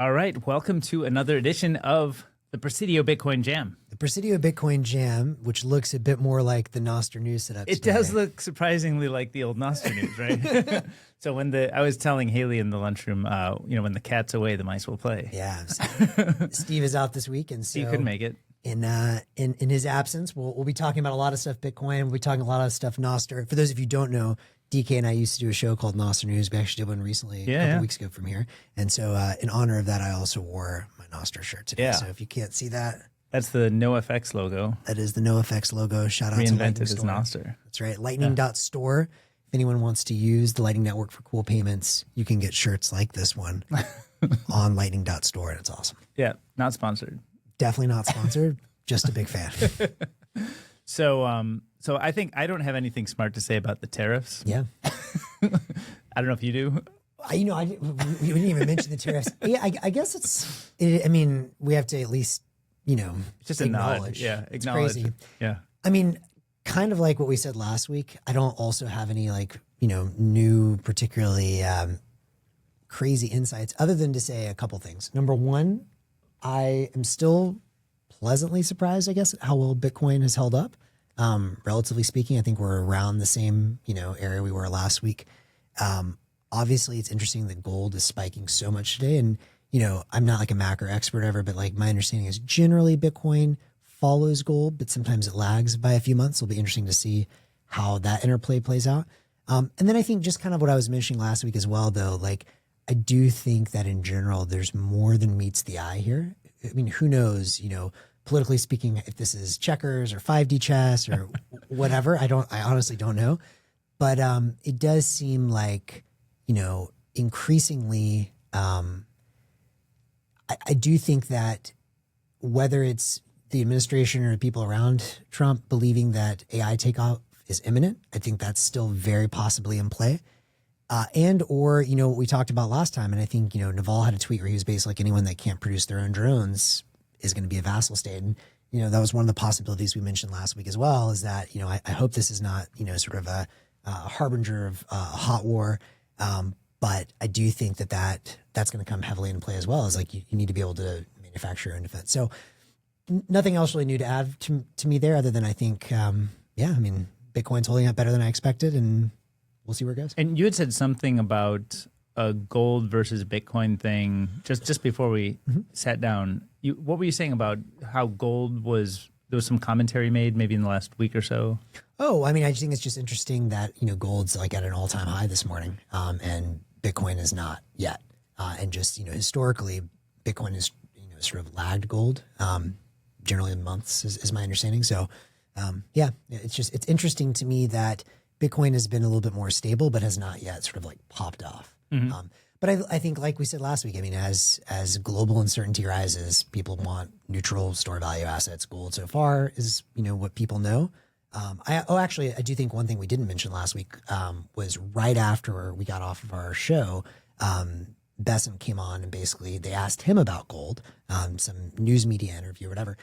All right, welcome to another edition of the Presidio Bitcoin Jam. The Presidio Bitcoin Jam, which looks a bit more like the Nostr news setup. It does look surprisingly like the old Nostr news, right? So when I was telling Haley in the lunchroom, when the cat's away, the mice will play. Yeah. Steve is out this week, and so he couldn't make it. In his absence, we'll be talking about a lot of stuff Bitcoin. We'll be talking a lot of stuff Nostr. For those of you who don't know, DK and I used to do a show called Nostr News. We actually did one recently, a couple weeks ago from here. And so in honor of that, I also wore my Nostr shirt today. Yeah. So if you can't see that. That's the NoFX logo. That is the NoFX logo. Shout out to Lightning Reinvented as Nostr. That's right. Lightning.store. If anyone wants to use the Lightning Network for cool payments, you can get shirts like this one on Lightning.store, and it's awesome. Yeah, not sponsored. Definitely not sponsored. Just a big fan. So I think I don't have anything smart to say about the tariffs. Yeah. I don't know if you do. We didn't even mention the tariffs. Yeah, I guess we have to at least, just acknowledge. Yeah, it's acknowledge. Crazy. Yeah. I mean, kind of like what we said last week, I don't also have any new particularly crazy insights other than to say a couple things. Number one, I am still pleasantly surprised, I guess, at how well Bitcoin has held up. Relatively speaking, I think we're around the same, area we were last week. Obviously, it's interesting that gold is spiking so much today. And, I'm not like a macro expert ever, but like my understanding is generally Bitcoin follows gold, but sometimes it lags by a few months. It'll be interesting to see how that interplay plays out. And then I think just kind of what I was mentioning last week as well, though, like I do think that in general, there's more than meets the eye here. I mean, who knows, politically speaking, if this is checkers or 5D chess or whatever, I honestly don't know. But it does seem like, increasingly, I do think that whether it's the administration or people around Trump believing that AI takeoff is imminent, I think that's still very possibly in play. Or what we talked about last time. And I think, Naval had a tweet where he was basically like anyone that can't produce their own drones is going to be a vassal state. And, that was one of the possibilities we mentioned last week as well, is that, I hope this is not, sort of a harbinger of a hot war. But I do think that's going to come heavily into play as well, is like you need to be able to manufacture your own defense. So nothing else really new to add to me there other than I think, Bitcoin's holding up better than I expected, and we'll see where it goes. And you had said something about a gold versus Bitcoin thing just before we sat down. What were you saying about how gold there was some commentary made maybe in the last week or so? Oh, I just think it's just interesting that, gold's like at an all-time high this morning, and Bitcoin is not yet. And just, historically, Bitcoin is, sort of lagged gold, generally in months is my understanding. So, it's interesting to me that Bitcoin has been a little bit more stable, but has not yet sort of like popped off. But I think, like we said last week, as global uncertainty rises, people want neutral store value assets. Gold so far is, what people know. Actually, I do think one thing we didn't mention last week was right after we got off of our show, Besson came on and basically they asked him about gold, some news media interview or whatever.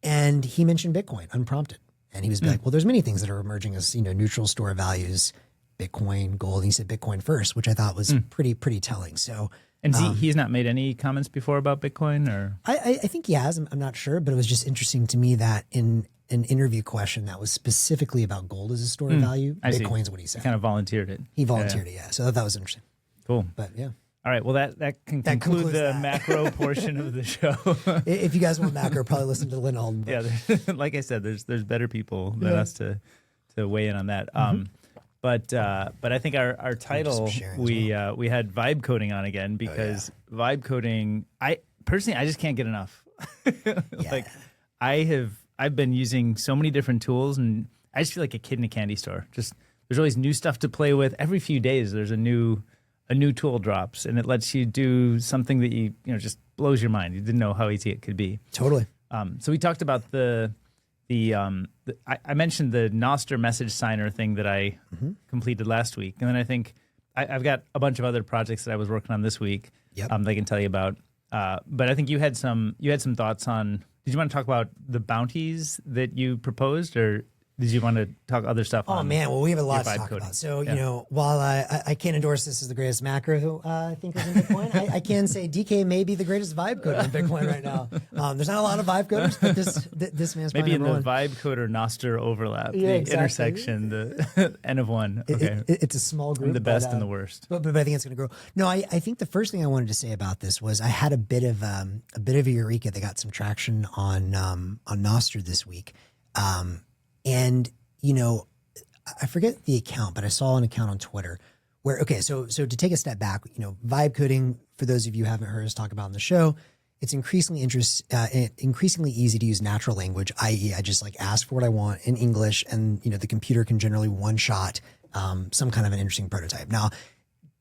And he mentioned Bitcoin unprompted. And he was like, well, there's many things that are emerging as, neutral store values, Bitcoin, gold. And he said Bitcoin first, which I thought was pretty telling. So, and he's not made any comments before about Bitcoin, or I think he has. I'm not sure, but it was just interesting to me that in an interview question that was specifically about gold as a store of value, Bitcoin's what he said. He kind of volunteered it. He volunteered it, yeah. So I thought that was interesting. Cool. But yeah. All right. Well, that can conclude the macro portion of the show. If you guys want macro, probably listen to Lynn Alden. Yeah, like I said, there's better people than us to weigh in on that. But I think our title we had vibe coding on again because vibe coding. I just can't get enough. Like I've been using so many different tools, and I just feel like a kid in a candy store. Just there's always new stuff to play with. Every few days, there's a new tool drops, and it lets you do something that you just blows your mind. You didn't know how easy it could be. Totally. So we talked about I mentioned the Nostr message signer thing that I completed last week, and then I think I've got a bunch of other projects that I was working on this week. Yep. That I can tell you about. But I think you had some thoughts on. Did you want to talk about the bounties that you proposed, or did you want to talk other stuff? Oh man, well we have a lot to talk coding? about. So while I can't endorse this as the greatest macro thinkers in Bitcoin, I can say DK may be the greatest vibe coder in Bitcoin right now. There's not a lot of vibe coders, but this man's maybe in the one. vibe coder Nostr overlap, the intersection, the N of one. Okay, it's a small group. The best and the worst. But I think it's going to grow. No, I think the first thing I wanted to say about this was I had a bit of a eureka that got some traction on Nostr this week. And, I forget the account, but I saw an account on Twitter where, so to take a step back, vibe coding, for those of you who haven't heard us talk about on the show, it's increasingly easy to use natural language, i.e. I just ask for what I want in English and, the computer can generally one-shot some kind of an interesting prototype. Now,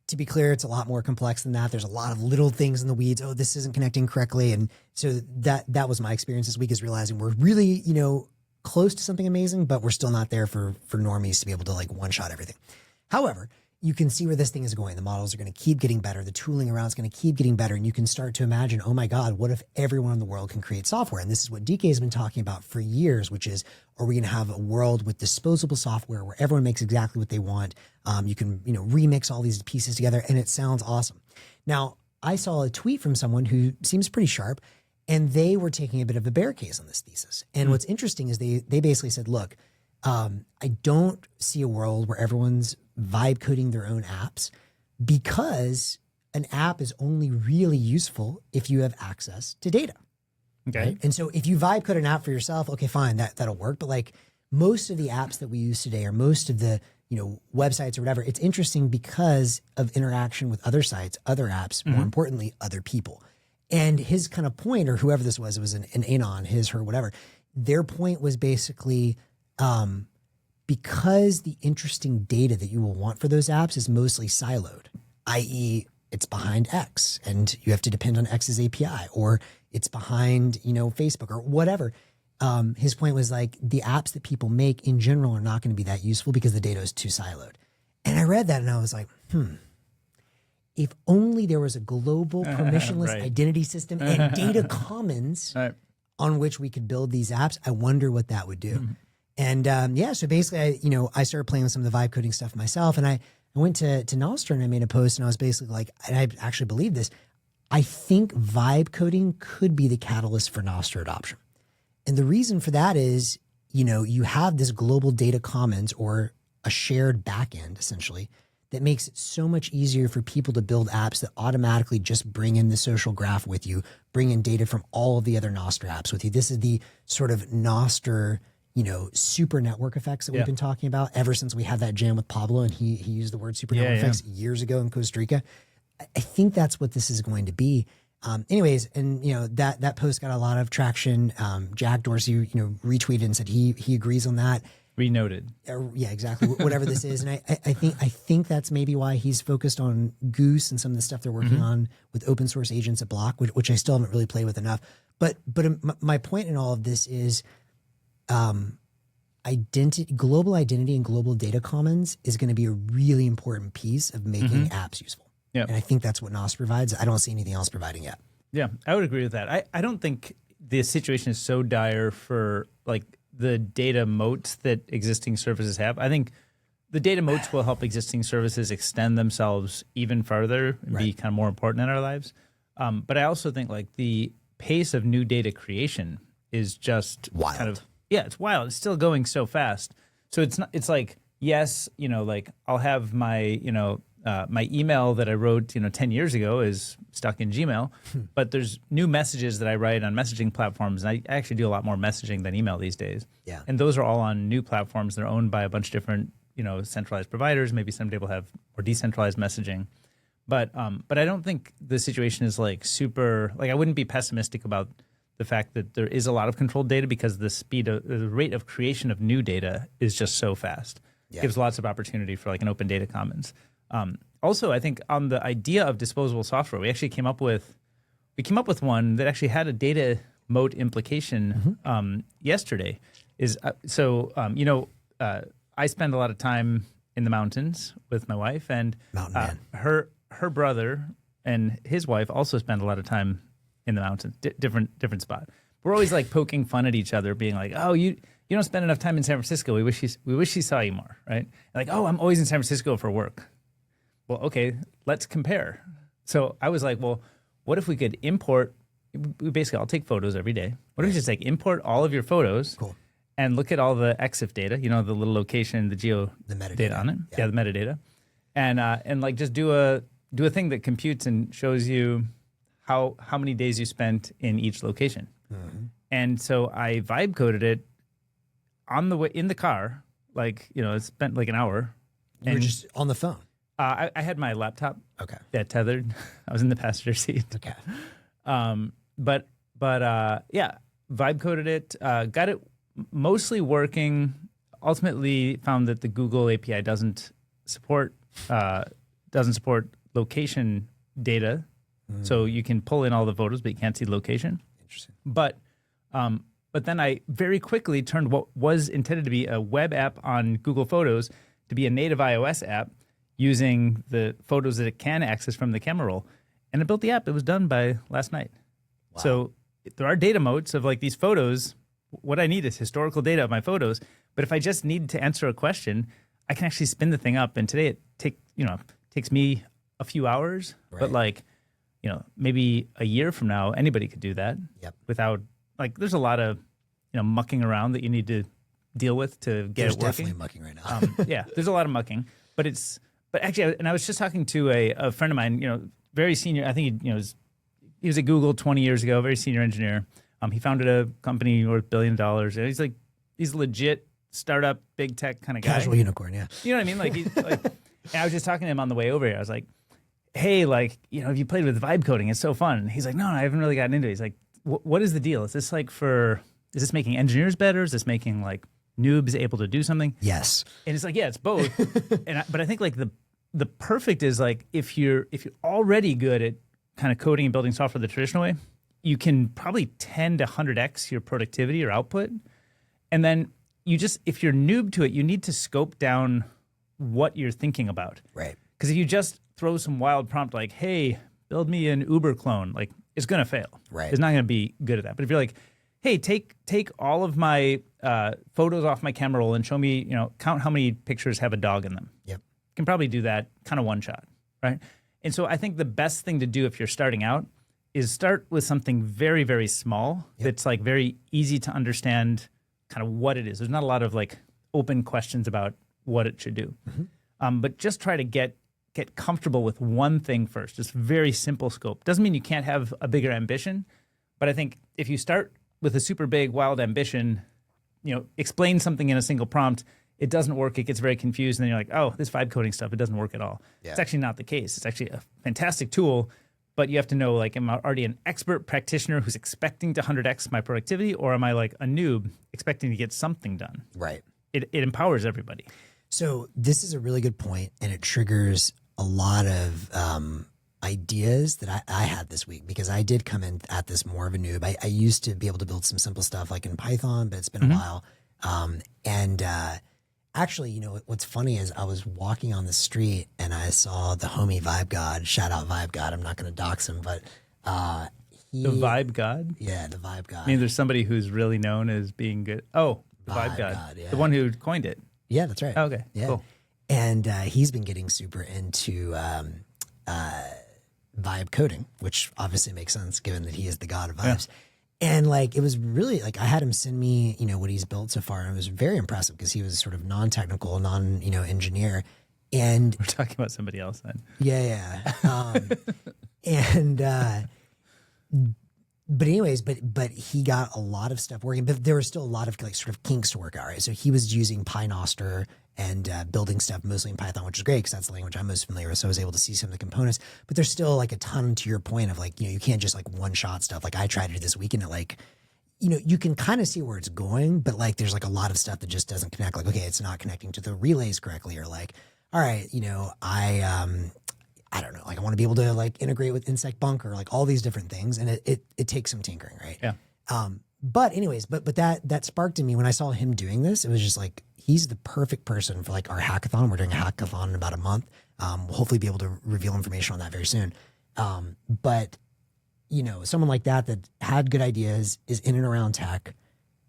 to be clear, it's a lot more complex than that. There's a lot of little things in the weeds. Oh, this isn't connecting correctly. And so that was my experience this week, is realizing we're really, close to something amazing, but we're still not there for normies to be able to one-shot everything. However, you can see where this thing is going. The models are going to keep getting better. The tooling around is going to keep getting better. And you can start to imagine, oh my God, what if everyone in the world can create software? And this is what DK has been talking about for years, which is, are we going to have a world with disposable software where everyone makes exactly what they want? You can, remix all these pieces together, and it sounds awesome. Now, I saw a tweet from someone who seems pretty sharp, and they were taking a bit of a bear case on this thesis. And what's interesting is they basically said, look, I don't see a world where everyone's vibe coding their own apps, because an app is only really useful if you have access to data. Okay. Right? And so if you vibe code an app for yourself, okay, fine, that'll work. But most of the apps that we use today, or most of the websites or whatever, it's interesting because of interaction with other sites, other apps, more importantly, other people. And his kind of point, or whoever this was, it was an anon, his, her, whatever. Their point was basically, because the interesting data that you will want for those apps is mostly siloed, i.e. it's behind X and you have to depend on X's API, or it's behind, Facebook or whatever. His point was the apps that people make in general are not going to be that useful because the data is too siloed. And I read that and I was like, if only there was a global permissionless identity system and data commons on which we could build these apps, I wonder what that would do. And so basically, I started playing with some of the vibe coding stuff myself, and I went to Nostr and I made a post, and I was basically and I actually believe this, I think vibe coding could be the catalyst for Nostr adoption. And the reason for that is, you have this global data commons, or a shared backend essentially, that makes it so much easier for people to build apps that automatically just bring in the social graph with you, bring in data from all of the other Nostr apps with you. This is the sort of Nostr, super network effects that we've been talking about ever since we had that jam with Pablo, and he used the word super network effects years ago in Costa Rica. I think that's what this is going to be. Anyways, and that post got a lot of traction. Jack Dorsey, retweeted and said he agrees on that. Renoted. Yeah, exactly. Whatever this is, and I think that's maybe why he's focused on Goose and some of the stuff they're working on with open source agents at Block, which I still haven't really played with enough. But my point in all of this is, global identity and global data commons is going to be a really important piece of making apps useful. Yeah, and I think that's what Nostr provides. I don't see anything else providing yet. Yeah, I would agree with that. I don't think the situation is so dire for the data moats that existing services have. I think the data moats will help existing services extend themselves even further and be kind of more important in our lives. But I also think the pace of new data creation is just wild. It's wild. It's still going so fast. So it's not. It's yes, I'll have my my email that I wrote 10 years ago is stuck in Gmail, but there's new messages that I write on messaging platforms, and I actually do a lot more messaging than email these days. Yeah, and those are all on new platforms. They're owned by a bunch of different centralized providers. Maybe someday we'll have more decentralized messaging, but I don't think the situation is super. I wouldn't be pessimistic about the fact that there is a lot of controlled data, because the rate of creation of new data is just so fast. It gives lots of opportunity for an open data commons. Also, I think on the idea of disposable software, we actually came up with one that actually had a data moat implication yesterday. I spend a lot of time in the mountains with my wife, and her brother and his wife also spend a lot of time in the mountains, different spot. We're always poking fun at each other, being oh, you you don't spend enough time in San Francisco. We wish he saw you more, right? And like, oh, I'm always in San Francisco for work. Well, okay, let's compare. So I was like, well, what if we could import? Basically, I'll take photos every day. What if we just like import all of your photos and look at all the EXIF data? You know, the little location, the metadata data on it. Yeah, the metadata, and like just do a thing that computes and shows you how many days you spent in each location. And so I vibe coded it on the way in the car, like, you know, it spent like an hour. You were just on the phone. I had my laptop. Okay. Yeah, tethered. I was in the passenger seat. Okay. But yeah, vibe coded it, got it mostly working. Ultimately found that the Google API doesn't support location data. So you can pull in all the photos, but you can't see the location. Interesting. But then I very quickly turned what was intended to be a web app on Google Photos to be a native iOS app using the photos that it can access from the camera roll. And I built the app. It was done by last night. Wow. So there are data modes of like these photos. What I need is historical data of my photos. But if I just need to answer a question, I can actually spin the thing up. And today it takes me a few hours. Right. But like, you know, maybe a year from now, anybody could do that. Yep. Without, like, there's a lot of, you know, mucking around that you need to deal with to get it working. There's definitely mucking right now. Yeah, there's a lot of mucking. But actually, and I was just talking to a friend of mine, you know, very senior. I think he was at Google 20 years ago, very senior engineer. He founded a company worth $1 billion. And he's legit startup, big tech kind of guy. Casual unicorn, yeah. You know what I mean? And I was just talking to him on the way over here. I was like, hey, like, you know, have you played with vibe coding? It's so fun. And he's like, no, I haven't really gotten into it. He's like, what is the deal? Is this is this making engineers better? Is this making like noobs able to do something? Yes. And it's like, yeah, it's both. But I think like the perfect is like if you're already good at kind of coding and building software the traditional way, you can probably 10 to 100x your productivity or output. And then if you're noob to it, you need to scope down what you're thinking about. Right. Because if you just throw some wild prompt like, hey, build me an Uber clone, like it's going to fail. Right. It's not going to be good at that. But if you're like, hey, take all of my photos off my camera roll and show me, you know, count how many pictures have a dog in them. Yep. You can probably do that kind of one shot, right? And so I think the best thing to do if you're starting out is start with something very, very small that's like very easy to understand kind of what it is. There's not a lot of like open questions about what it should do. But just try to get comfortable with one thing first, just very simple scope. Doesn't mean you can't have a bigger ambition, but I think if you start with a super big, wild ambition, you know, explain something in a single prompt, it doesn't work, it gets very confused, and then you're like, oh, this vibe coding stuff, it doesn't work at all. Yeah. It's actually not the case. It's actually a fantastic tool, but you have to know, like, am I already an expert practitioner who's expecting to 100x my productivity, or am I like a noob expecting to get something done? Right. It empowers everybody. So this is a really good point, and it triggers a lot of ideas that I had this week, because I did come in at this more of a noob. I used to be able to build some simple stuff like in Python, but it's been a while. Actually, you know, what's funny is I was walking on the street and I saw the homie Vibe God, shout out Vibe God. I'm not going to dox him, but the Vibe God? Yeah, the Vibe God. I mean, there's somebody who's really known as being good. Oh, the Vibe God. Yeah. The one who coined it. Yeah, that's right. Oh, okay, yeah. Cool. And he's been getting super into vibe coding, which obviously makes sense given that he is the god of vibes. Yeah. And like, it was really like, I had him send me, you know, what he's built so far. And it was very impressive because he was sort of non-technical, engineer. And we're talking about somebody else then. Yeah. But anyways, but he got a lot of stuff working, but there was still a lot of like sort of kinks to work out, right? So he was using Nostr and building stuff mostly in Python, which is great because that's the language I'm most familiar with. So I was able to see some of the components, but there's still like a ton to your point of like, you know, you can't just like one shot stuff. Like I tried to do this weekend at like, you know, you can kind of see where it's going, but like there's like a lot of stuff that just doesn't connect. Like, okay, it's not connecting to the relays correctly, or like, all right, you know, I don't know, like I want to be able to like integrate with Insect Bunker, like all these different things. And it takes some tinkering, right? Yeah. But anyways, but that sparked in me when I saw him doing this. It was just like, he's the perfect person for like our hackathon. We're doing a hackathon in about a month. We'll hopefully be able to reveal information on that very soon. But you know, someone like that had good ideas, is in and around tech.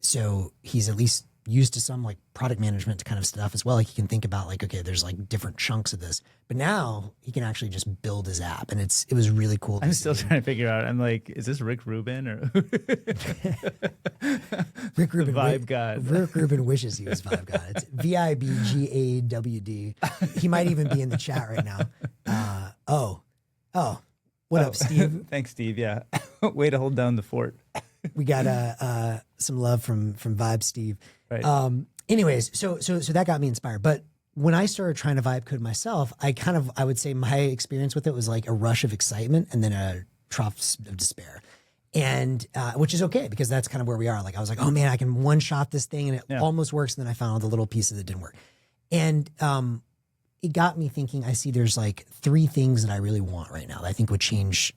So he's at least, used to some like product management kind of stuff as well. Like he can think about like, okay, there's like different chunks of this, but now he can actually just build his app, and it was really cool. I'm still trying to figure out. I'm like, is this Rick Rubin or Rick Rubin? Vibe God. Rick Rubin wishes he was Vibe God. It's VIBGAWD. He might even be in the chat right now. What up, Steve? Thanks, Steve. Yeah, way to hold down the fort. We got some love from Vibe Steve. Right. Anyways, so that got me inspired. But when I started trying to vibe code myself, I would say my experience with it was like a rush of excitement and then a trough of despair. And which is okay, because that's kind of where we are. Like I was like, oh man, I can one shot this thing and it almost works. And then I found all the little pieces that didn't work. And it got me thinking, I see there's like 3 things that I really want right now that I think would change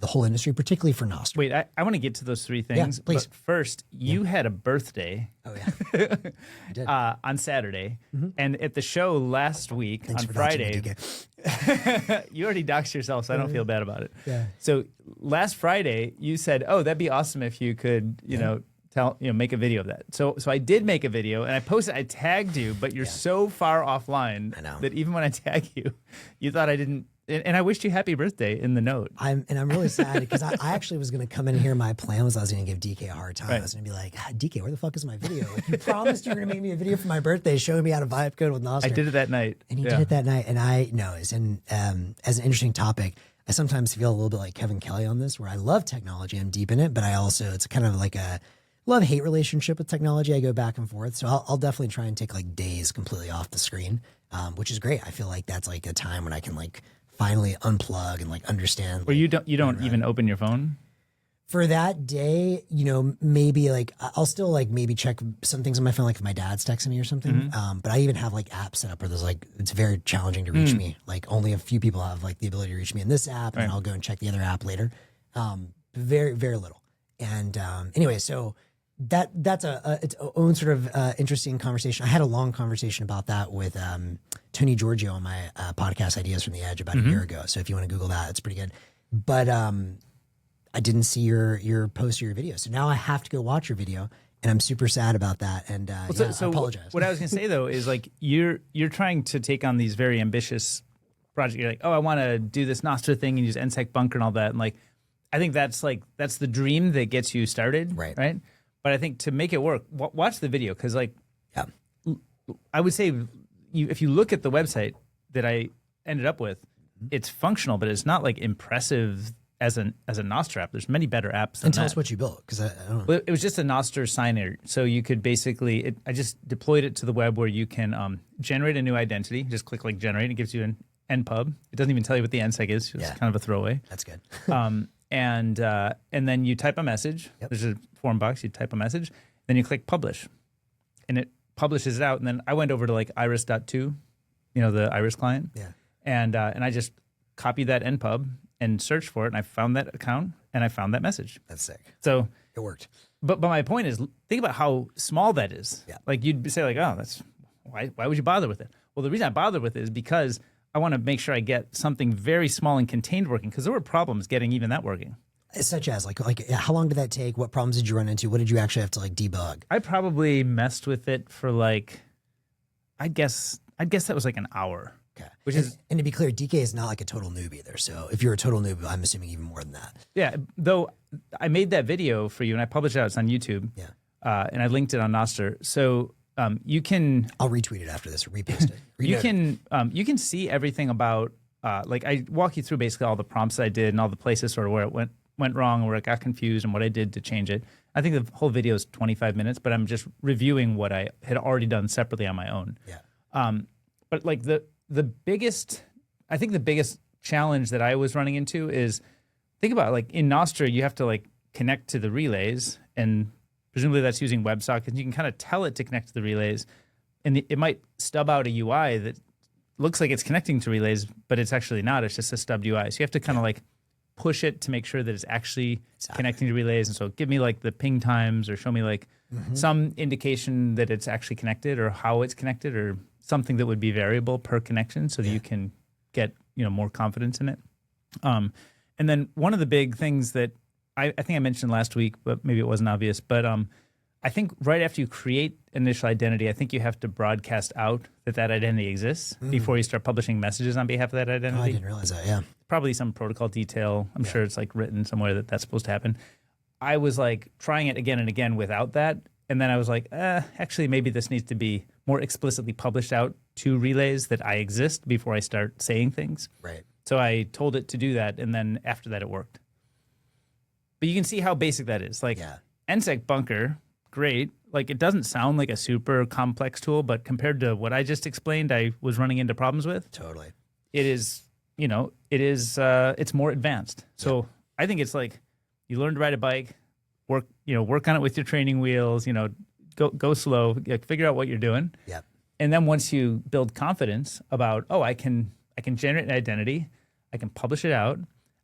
the whole industry, particularly for Nostr. Wait, I want to get to those 3 things. Yeah, please. But first, you had a birthday. Oh yeah, I did. On Saturday, and at the show last week Thanks on for Friday, DK. you already doxed yourself, so I don't feel bad about it. Yeah. So last Friday, you said, "Oh, that'd be awesome if you could, make a video of that." So I did make a video, and I posted. I tagged you, but you're so far offline that even when I tag you, you thought I didn't. And I wished you happy birthday in the note. I'm really sad because I actually was going to come in here. My plan was I was going to give DK a hard time. Right. I was going to be like, DK, where the fuck is my video? Like, you promised you were going to make me a video for my birthday showing me how to vibe code with Nostr. I did it that night. And he did it that night. And I know, as an interesting topic, I sometimes feel a little bit like Kevin Kelly on this, where I love technology. I'm deep in it, but it's kind of like a love-hate relationship with technology. I go back and forth. So I'll definitely try and take like days completely off the screen, which is great. I feel like that's like a time when I can like finally unplug and like understand. Or you don't even open your phone? For that day, maybe like I'll still like maybe check some things on my phone, like if my dad's texting me or something. But I even have like apps set up where there's like, it's very challenging to reach me. Like only a few people have like the ability to reach me in this app, and then I'll go and check the other app later. Very, very little. And anyway, so that's its own sort of interesting conversation. I had a long conversation about that with Tony Giorgio on my podcast Ideas from the Edge about a year ago. So if you want to Google that, it's pretty good. But I didn't see your post or your video, so now I have to go watch your video, and I'm super sad about that. And I apologize. What I was going to say though is like you're trying to take on these very ambitious projects. You're like, oh, I want to do this Nostr thing and use NSEC bunker and all that, and like I think that's the dream that gets you started, right? But I think to make it work, watch the video, because like I would say if you look at the website that I ended up with, it's functional, but it's not like impressive as a Nostr app. There's many better apps. And tell us what you built, because I don't know. Well, it was just a Nostr signer, so you could basically I just deployed it to the web where you can generate a new identity. Just click like generate. It gives you an NPub. It doesn't even tell you what the NSEC is. It's kind of a throwaway. That's good. And then you type a message. There's a form box. You type a message. Then you click publish, and it publishes it out. And then I went over to like iris.to, the Iris client. Yeah. And I just copied that NPub and searched for it, and I found that account and I found that message. That's sick. So it worked. But my point is, think about how small that is. Yeah. Like you'd say like, oh, that's why would you bother with it? Well, the reason I bother with it is because I want to make sure I get something very small and contained working, because there were problems getting even that working. Such as like how long did that take? What problems did you run into? What did you actually have to like debug? I probably messed with it for like, I guess that was like an hour. Okay. And to be clear, DK is not like a total noob either. So if you're a total noob, I'm assuming even more than that. Yeah. Though I made that video for you and I published it out. It's on YouTube. Yeah. And I linked it on Nostr. So you can. I'll retweet it after this or repost it. You can see everything about. Like I walk you through basically all the prompts I did and all the places sort of where it went wrong, where it got confused, and what I did to change it. I think the whole video is 25 minutes, but I'm just reviewing what I had already done separately on my own. Yeah. But like the biggest challenge that I was running into is, think about it, like in Nostr, you have to like connect to the relays, and presumably that's using WebSockets. You can kind of tell it to connect to the relays, and it might stub out a UI that looks like it's connecting to relays, but it's actually not. It's just a stubbed UI. So you have to kind of like push it to make sure that it's actually connecting to relays. And so give me like the ping times, or show me like some indication that it's actually connected, or how it's connected, or something that would be variable per connection, so that you can get more confidence in it. And then one of the big things that I think I mentioned last week, but maybe it wasn't obvious, but I think right after you create initial identity, I think you have to broadcast out that identity exists before you start publishing messages on behalf of that identity. Oh, I didn't realize that. Yeah. Probably some protocol detail. I'm sure it's like written somewhere that that's supposed to happen. I was like trying it again and again without that. And then I was like, actually, maybe this needs to be more explicitly published out to relays that I exist before I start saying things. Right. So I told it to do that. And then after that, it worked. But you can see how basic that is. Like NSEC Bunker, great. Like it doesn't sound like a super complex tool, but compared to what I just explained, I was running into problems with. Totally. It is, it's more advanced. So I think it's like you learn to ride a bike, work on it with your training wheels, go slow, figure out what you're doing. Yep. And then once you build confidence about, I can generate an identity, I can publish it out,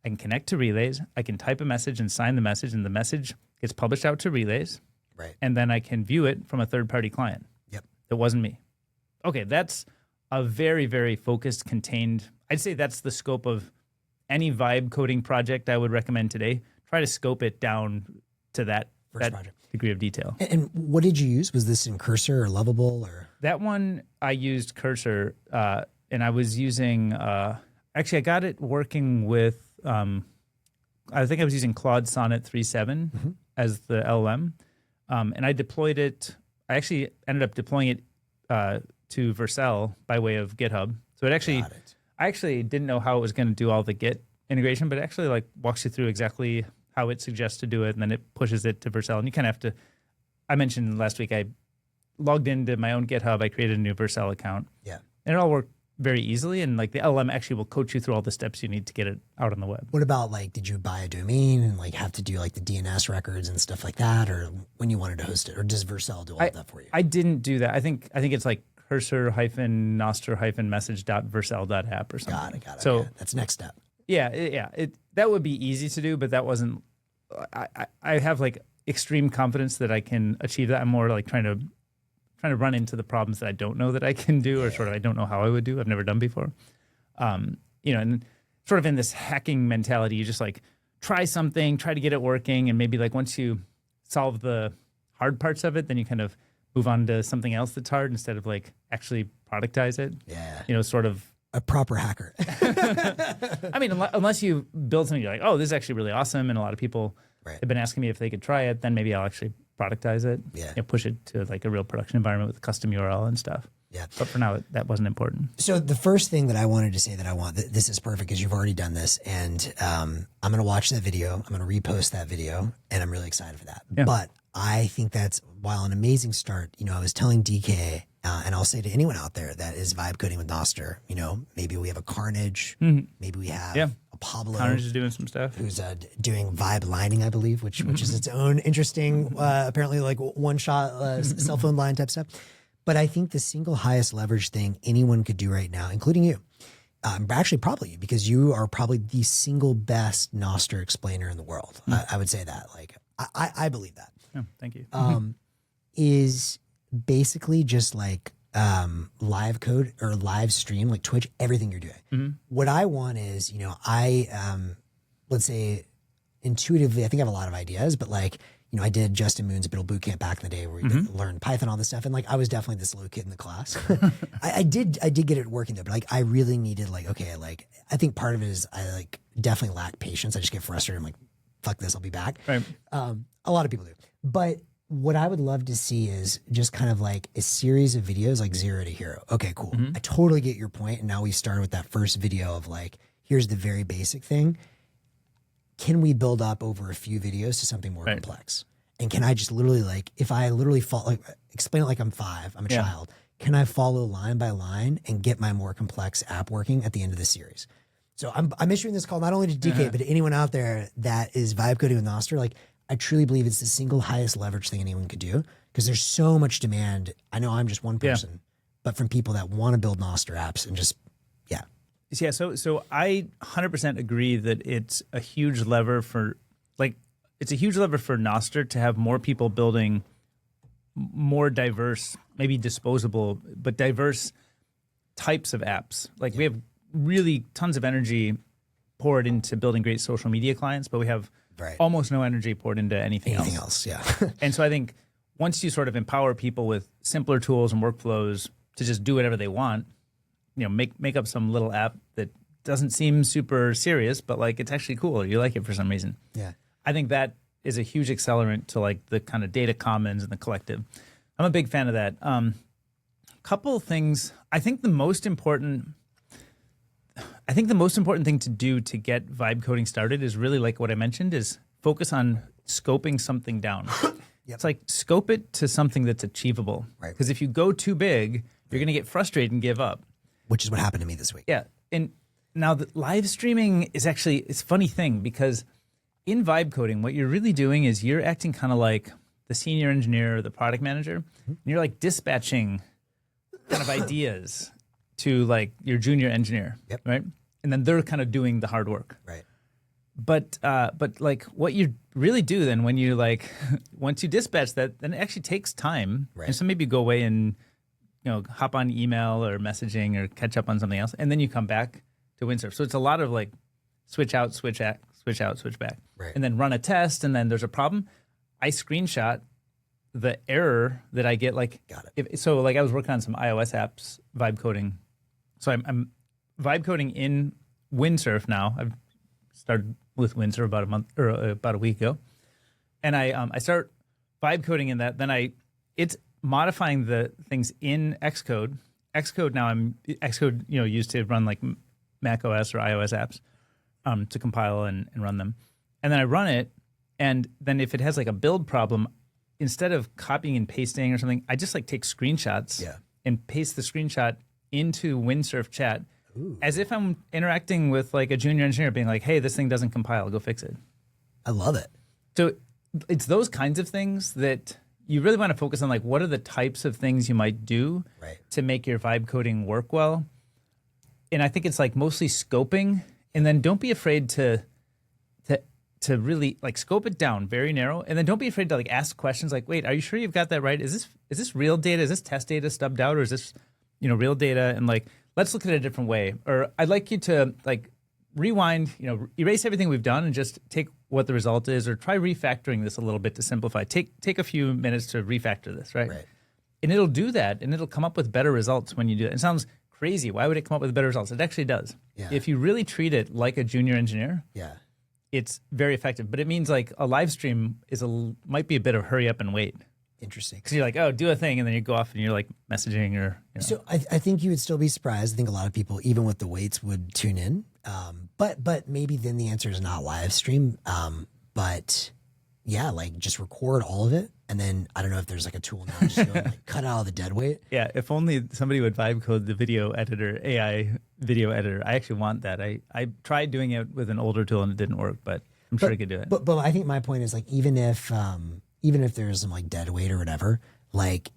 I can connect to relays, I can type a message and sign the message, and the message gets published out to relays. Right. And then I can view it from a third-party client. Yep. That wasn't me. Okay, that's a very, very focused, contained. I'd say that's the scope of any vibe coding project I would recommend today. Try to scope it down to that degree of detail. And what did you use? Was this in Cursor or Lovable or? That one I used Cursor, and I was using. Actually, I got it working with. I think I was using Claude Sonnet 3.7 as the LLM, and I deployed it. I actually ended up deploying it to Vercel by way of GitHub. So I actually didn't know how it was going to do all the Git integration, but it actually like walks you through exactly how it suggests to do it, and then it pushes it to Vercel. And you kind of have to. I mentioned last week I logged into my own GitHub. I created a new Vercel account. Yeah, and it all worked very easily. And like the LLM actually will coach you through all the steps you need to get it out on the web. What about like, did you buy a domain and like have to do like the DNS records and stuff like that, or when you wanted to host it, or does Vercel do all of that for you? I didn't do that. I think it's like cursor-nostr-message.vercel.app or something. Got it. So okay. That's next step. Yeah. That would be easy to do, but that wasn't. I have like extreme confidence that I can achieve that. I'm more like trying to run into the problems that I don't know that I can do, or sort of I don't know how I would do. I've never done before. And sort of in this hacking mentality, you just like try something, try to get it working, and maybe like once you solve the hard parts of it, then you kind of move on to something else that's hard instead of like actually productize it. Yeah. Sort of a proper hacker. I mean, unless you build something, you're like, oh, this is actually really awesome, and a lot of people have been asking me if they could try it, then maybe I'll actually productize it. Yeah. Push it to like a real production environment with a custom URL and stuff. Yeah. But for now, that wasn't important. So the first thing that I wanted to say that I want, this is perfect because you've already done this, and I'm going to watch that video. I'm going to repost that video, and I'm really excited for that. Yeah. But I think that's, while an amazing start, I was telling DK, and I'll say to anyone out there that is vibe coding with Nostr, maybe we have a Carnage, maybe we have a Pablo. Carnage is doing some stuff. Who's doing vibe lining, I believe, which is its own interesting, apparently like one-shot cell phone line type stuff. But I think the single highest leverage thing anyone could do right now, including you, actually probably you, because you are probably the single best Nostr explainer in the world. I would say that. Like, I believe that. Oh, thank you. Is basically just like live code or live stream, like Twitch, everything you're doing. What I want is, let's say intuitively, I think I have a lot of ideas, but like, I did Justin Moon's Biddle Bootcamp back in the day where we learned Python, all this stuff. And like, I was definitely this little kid in the class. I did get it working though, but like, I really needed like, okay, like, I think part of it is I like definitely lack patience. I just get frustrated. I'm like, fuck this, I'll be back. Right. A lot of people do. But what I would love to see is just kind of like a series of videos, like 0 to hero. Okay, cool. I totally get your point. And now we started with that first video of like, here's the very basic thing. Can we build up over a few videos to something more complex? And can I just literally like, if I literally explain it like I'm 5, I'm a child, can I follow line by line and get my more complex app working at the end of the series? So I'm issuing this call not only to DK, but to anyone out there that is vibe coding with Nostr. Like, I truly believe it's the single highest leverage thing anyone could do because there's so much demand. I know I'm just one person, but from people that want to build Nostr apps and just, Yeah, so I 100% agree that it's a huge lever for Nostr to have more people building more diverse, maybe disposable, but diverse types of apps. Like we have really tons of energy poured into building great social media clients, but we have almost no energy poured into anything else. Yeah. And so I think once you sort of empower people with simpler tools and workflows to just do whatever they want, make up some little app that doesn't seem super serious, but like it's actually cool, or you like it for some reason. Yeah. I think that is a huge accelerant to like the kind of data commons and the collective. I'm a big fan of that. Couple things. I think the most important thing to do to get vibe coding started is really like what I mentioned, is focus on scoping something down. It's like scope it to something that's achievable. Right. Because if you go too big, you're going to get frustrated and give up. Which is what happened to me this week. Yeah. And now the live streaming is actually, it's a funny thing, because in vibe coding, what you're really doing is you're acting kind of like the senior engineer or the product manager. And you're like dispatching kind of ideas to like your junior engineer. Yep. Right. And then they're kind of doing the hard work. Right. But like what you really do then when you like, once you dispatch that, then it actually takes time. Right. And so maybe you go away and, hop on email or messaging or catch up on something else. And then you come back to windsurf. So it's a lot of like switch out, switch out, switch back. Right. And then run a test. And then there's a problem. I screenshot the error that I get. Like, got it. So like I was working on some iOS apps, vibe coding. So I'm vibe coding in windsurf now. I've started with windsurf about a month or about a week ago. And I start vibe coding in that. Then it's modifying the things in Xcode. Xcode used to run like Mac OS or iOS apps to compile and run them. And then I run it, and then if it has like a build problem, instead of copying and pasting or something, I just like take screenshots and paste the screenshot into windsurf chat. Ooh. As if I'm interacting with like a junior engineer being like, hey, this thing doesn't compile, go fix it. I love it. So it's those kinds of things that you really want to focus on, like what are the types of things you might do to make your vibe coding work well. And I think it's like mostly scoping, and then don't be afraid to really like scope it down very narrow, and then don't be afraid to like ask questions like, wait, are you sure you've got that right? Is this real data? Is this test data stubbed out, or is this real data? And like, let's look at it a different way. Or I'd like you to like rewind, erase everything we've done and just take what the result is, or try refactoring this a little bit to simplify. Take a few minutes to refactor this, right? And it'll do that, and it'll come up with better results when you do it. It sounds crazy. Why would it come up with better results? It actually does. Yeah. If you really treat it like a junior engineer, it's very effective. But it means like a live stream might be a bit of hurry up and wait. Interesting. Because you're like, oh, do a thing, and then you go off and you're like messaging or. So I think you would still be surprised. I think a lot of people, even with the weights, would tune in. But maybe then the answer is not live stream. But yeah, like just record all of it, and then I don't know if there's like a tool now just go and, like, cut out all the dead weight. Yeah, if only somebody would vibe code the video editor, AI video editor. I actually want that. I tried doing it with an older tool and it didn't work, but I'm sure I could do it. But I think my point is like even if there's some like dead weight or whatever, like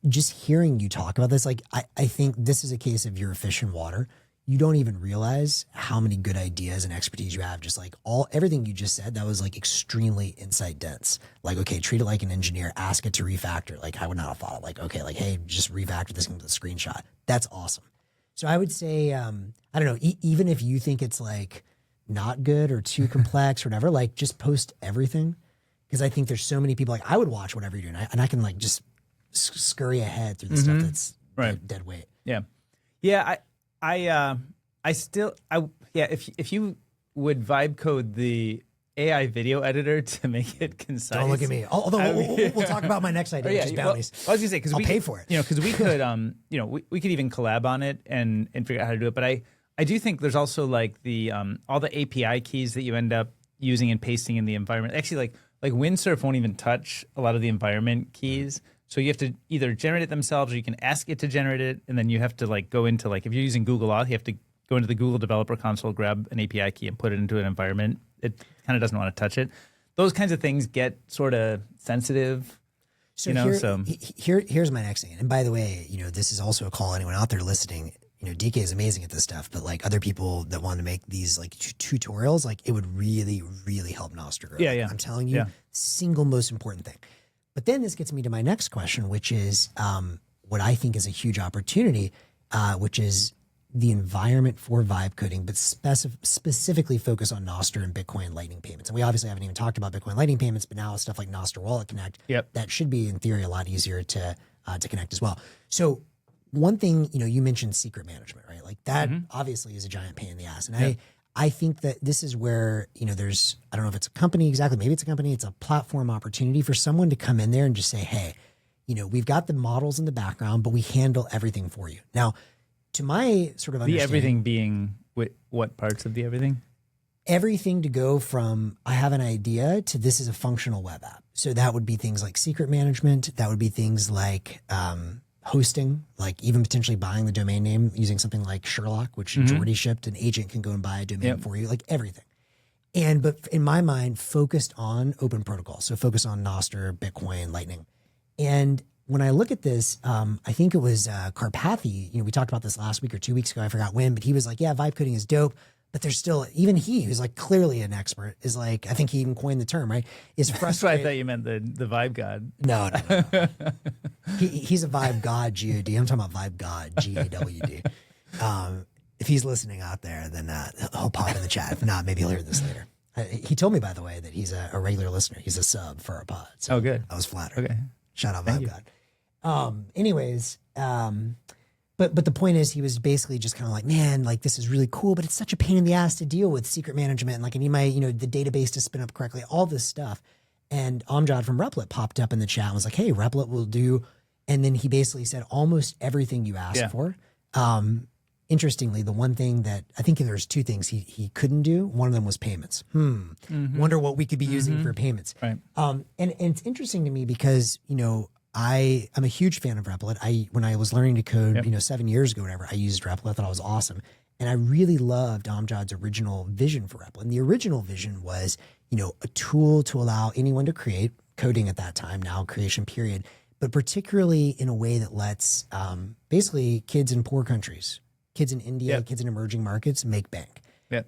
just hearing you talk about this, like I think this is a case of you're a fish in water. You don't even realize how many good ideas and expertise you have. Just like everything you just said, that was like extremely insight dense. Like, okay, treat it like an engineer, ask it to refactor. Like I would not have thought of like, okay, like, hey, just refactor this with a screenshot. That's awesome. So I would say, I don't know, even if you think it's like not good or too complex or whatever, like just post everything. Because I think there's so many people, like I would watch whatever you're doing, and I can like just scurry ahead through the stuff that's dead weight. Yeah. Yeah. If you would vibe code the AI video editor to make it concise. Don't look at me. Although we'll talk about my next idea, which is Bounties. Well, I was gonna say, because I'll pay for it. Because we could, we could even collab on it and figure out how to do it. But I do think there's also like the all the API keys that you end up using and pasting in the environment. Actually, like windsurf won't even touch a lot of the environment keys. So you have to either generate it themselves, or you can ask it to generate it, and then you have to like go into like if you're using Google Auth, you have to go into the Google Developer Console, grab an API key, and put it into an environment. It kind of doesn't want to touch it. Those kinds of things get sort of sensitive. So here's my next thing. And by the way, this is also a call anyone out there listening. DK is amazing at this stuff, but like other people that want to make these like tutorials, like it would really, really help Nostr grow. Yeah. I'm telling you, single most important thing. But then this gets me to my next question, which is what I think is a huge opportunity, which is the environment for vibe coding, but specifically focus on Nostr and Bitcoin Lightning payments. And we obviously haven't even talked about Bitcoin Lightning payments, but now stuff like Nostr Wallet Connect, that should be in theory a lot easier to connect as well. So one thing, you mentioned secret management, right? Like that obviously is a giant pain in the ass. And I think that this is where, there's, I don't know if it's a company exactly, maybe it's a company, it's a platform opportunity for someone to come in there and just say, hey, we've got the models in the background, but we handle everything for you. Now, to my sort of understanding. The everything being what parts of the everything? Everything to go from I have an idea to this is a functional web app. So that would be things like secret management. That would be things like hosting, like even potentially buying the domain name using something like Sherlock, which Jordy shipped. An agent can go and buy a domain for you, like everything. But in my mind, focused on open protocol. So focus on Nostr, Bitcoin, Lightning. And when I look at this, I think it was Karpathy, we talked about this last week or 2 weeks ago, I forgot when, but he was like, yeah, vibe coding is dope, but there's still, even he, who's like clearly an expert, is like, I think he even coined the term, right? Is frustrated. That's why I thought you meant the vibe god. No. He's a vibe god, G-O-D. I'm talking about vibe god, G-A-W-D. If he's listening out there, then he'll pop in the chat. If not, maybe he'll hear this later. He told me, by the way, that he's a regular listener. He's a sub for our pod. So good. I was flattered. Okay. Shout out vibe god. But the point is, he was basically just kind of like, man, like this is really cool, but it's such a pain in the ass to deal with secret management. And like, I need my, the database to spin up correctly, all this stuff. And Amjad from Replit popped up in the chat and was like, hey, Replit will do. And then he basically said almost everything you asked for. Interestingly, the one thing that I think there's two things he couldn't do. One of them was payments. Wonder what we could be using for payments. Right. And it's interesting to me because, I'm a huge fan of Replit. When I was learning to code, 7 years ago, whatever, I used Replit. I thought it was awesome. And I really loved Amjad's original vision for Replit. And the original vision was, a tool to allow anyone to create coding at that time, now creation period, but particularly in a way that lets basically kids in poor countries, kids in India, kids in emerging markets make bank.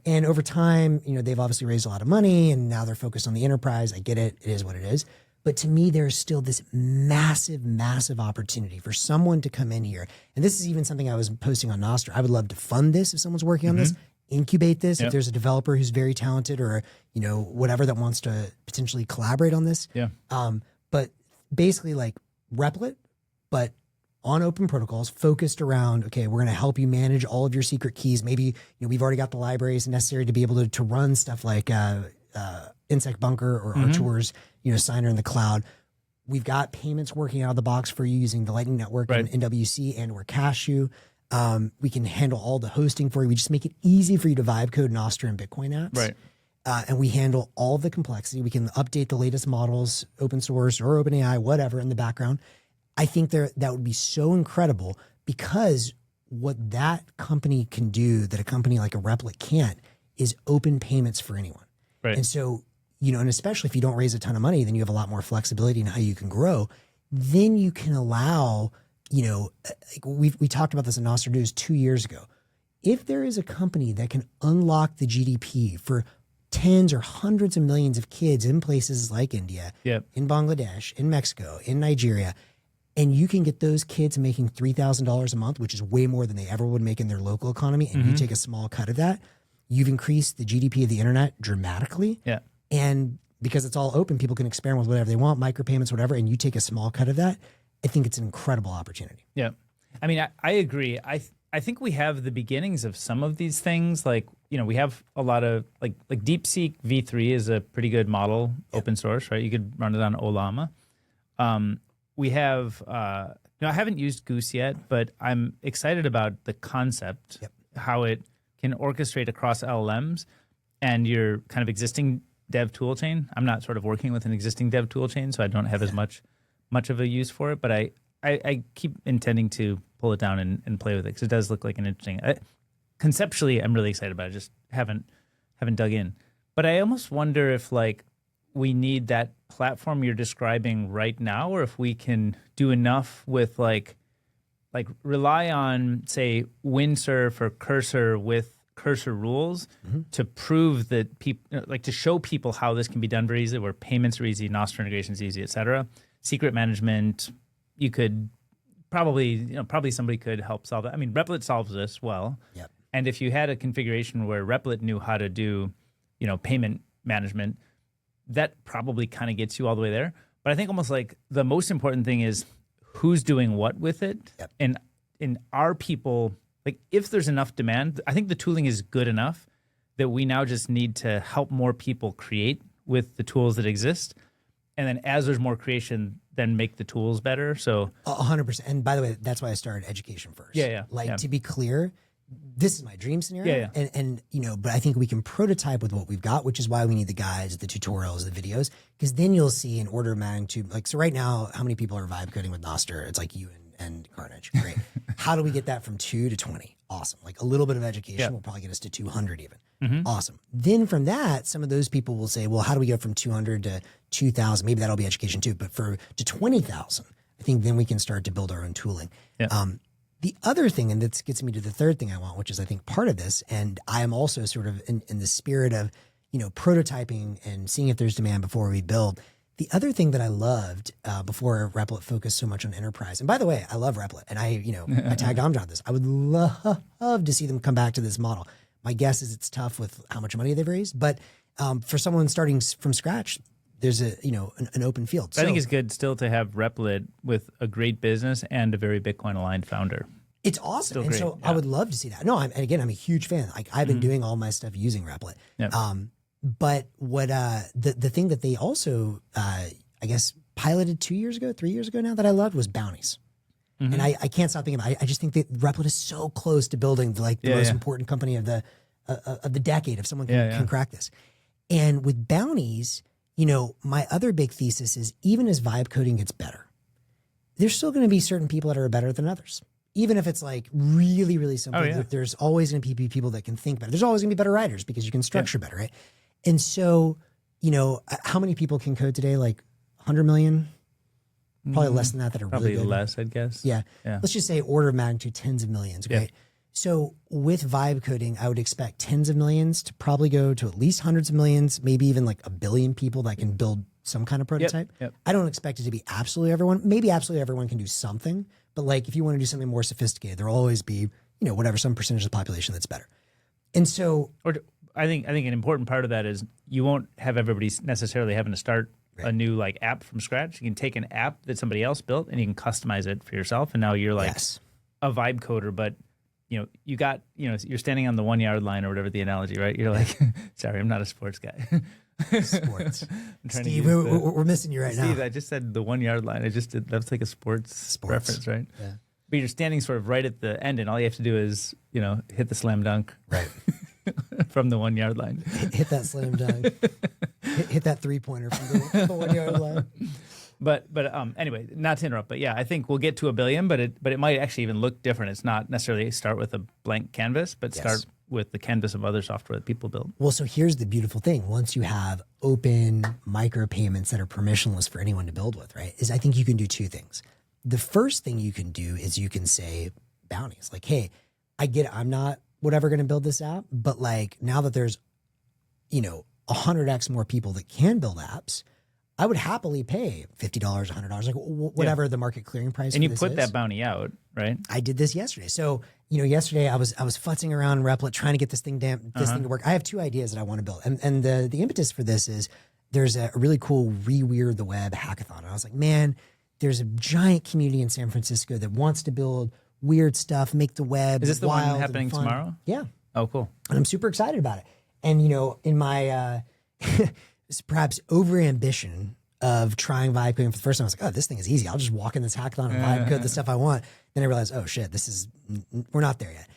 And over time, they've obviously raised a lot of money and now they're focused on the enterprise. I get it. It is what it is. But to me, there's still this massive, massive opportunity for someone to come in here. And this is even something I was posting on Nostr. I would love to fund this if someone's working on this, incubate this. If there's a developer who's very talented or, whatever that wants to potentially collaborate on this. But basically like Replit, but on open protocols focused around, okay, we're going to help you manage all of your secret keys. Maybe, we've already got the libraries necessary to be able to run stuff like Insect Bunker or Artur's, signer in the cloud. We've got payments working out of the box for you using the Lightning Network and NWC and or Cashew. We can handle all the hosting for you. We just make it easy for you to vibe code Nostr and Bitcoin apps. And we handle all the complexity. We can update the latest models, open source or OpenAI, whatever in the background. I think that would be so incredible because what that company can do that a company like a Replit can't is open payments for anyone. And so, and especially if you don't raise a ton of money, then you have a lot more flexibility in how you can grow. Then you can allow, like we talked about this in Nostr News 2 years ago. If there is a company that can unlock the GDP for tens or hundreds of millions of kids in places like India, in Bangladesh, in Mexico, in Nigeria, and you can get those kids making $3,000 a month, which is way more than they ever would make in their local economy, and you take a small cut of that, you've increased the GDP of the internet dramatically. And because it's all open, people can experiment with whatever they want, micropayments, whatever, and you take a small cut of that, I think it's an incredible opportunity. I mean, I agree. I think we have the beginnings of some of these things. Like, we have a lot of, like DeepSeek V3 is a pretty good model, open source, right? You could run it on Olama. We have, I haven't used Goose yet, but I'm excited about the concept, how it can orchestrate across LLMs and your kind of existing dev toolchain. I'm not sort of working with an existing dev toolchain, so I don't have as much of a use for it, but I keep intending to pull it down and play with it because it does look like an interesting. Conceptually, I'm really excited about it. Just haven't dug in, but I almost wonder if like we need that platform you're describing right now, or if we can do enough with like rely on say Windsurf or Cursor with Cursor rules to prove that people like to show people how this can be done very easily, where payments are easy, Nostr integration is easy, etc. Secret management, you could probably somebody could help solve that. I mean, Replit solves this well. Yep. And if you had a configuration where Replit knew how to do, payment management, that probably kind of gets you all the way there. But I think almost like the most important thing is who's doing what with it. Yep. And in our people, like if there's enough demand, I think the tooling is good enough that we now just need to help more people create with the tools that exist. And then as there's more creation, then make the tools better. So 100%. And by the way, that's why I started education first. Yeah. To be clear, this is my dream scenario. Yeah. And but I think we can prototype with what we've got, which is why we need the guides, the tutorials, the videos, because then you'll see an order of magnitude. Like, so right now, how many people are vibe coding with Nostr? It's like you and Carnage. Great. How do we get that from 2 to 20? Awesome. Like a little bit of education will probably get us to 200 even. Awesome. Then from that, some of those people will say, well, how do we go from 200 to 2,000? Maybe that'll be education too. But to 20,000, I think then we can start to build our own tooling. Yeah. The other thing, and that gets me to the third thing I want, which is I think part of this, and I am also sort of in the spirit of, prototyping and seeing if there's demand before we build. The other thing that I loved before Replit focused so much on enterprise, and by the way, I love Replit, and I tagged Amjad this. I would love to see them come back to this model. My guess is it's tough with how much money they've raised, but for someone starting from scratch, there's an open field. I think it's good still to have Replit with a great business and a very Bitcoin aligned founder. It's awesome. Still and great, so I would love to see that. No, I'm a huge fan. Like I've been doing all my stuff using Replit. Yep. But what the thing that they also I guess piloted 3 years ago now that I loved was Bounties. And I can't stop thinking about it. I just think that Replit is so close to building the most important company of the decade if someone can crack this. And with Bounties, my other big thesis is even as vibe coding gets better, there's still going to be certain people that are better than others. Even if it's like really, really simple, there's always going to be people that can think better. There's always going to be better writers because you can structure better, right? And so, how many people can code today? Like 100 million? Probably less than that are really good. Probably less, I'd guess. Yeah. Let's just say order of magnitude, tens of millions, right? Yeah. So with vibe coding, I would expect tens of millions to probably go to at least hundreds of millions, maybe even like 1 billion people that can build some kind of prototype. Yep. I don't expect it to be absolutely everyone. Maybe absolutely everyone can do something, but like if you want to do something more sophisticated, there'll always be, whatever, some percentage of the population that's better. And so I think an important part of that is you won't have everybody necessarily having to start a new like app from scratch. You can take an app that somebody else built and you can customize it for yourself. And now you're like a vibe coder, but you got, you're standing on the 1 yard line or whatever the analogy, right? You're like, sorry, I'm not a sports guy. Sports. Steve, we're missing you right now. Steve, I just said the 1 yard line. I just did, that's like a sports reference, right? Yeah. But you're standing sort of right at the end and all you have to do is, hit the slam dunk. Right. From the 1 yard line. Hit that slam dunk. hit that 3-pointer from the 1 yard line. But anyway, not to interrupt, but yeah, I think we'll get to 1 billion, but it might actually even look different. It's not necessarily start with a blank canvas, but start with the canvas of other software that people build. Well, so here's the beautiful thing. Once you have open micropayments that are permissionless for anyone to build with, right, is I think you can do two things. The first thing you can do is you can say bounties. Like, hey, I get it. I'm not whatever going to build this app, but like now that there's, 100x more people that can build apps, I would happily pay $50, $100, like whatever the market clearing price. And for you put that bounty out, right? I did this yesterday. So, yesterday I was futzing around in Replit trying to get this thing thing to work. I have two ideas that I want to build. And the impetus for this is there's a really cool Reweird the Web hackathon. And I was like, man, there's a giant community in San Francisco that wants to build weird stuff, make the web. Is this the wild one happening tomorrow? Yeah. Oh, cool. And I'm super excited about it. And, in my perhaps overambition of trying vibe coding for the first time, I was like, oh, this thing is easy. I'll just walk in this hackathon and vibe code the stuff I want. Then I realized, oh shit, we're not there yet.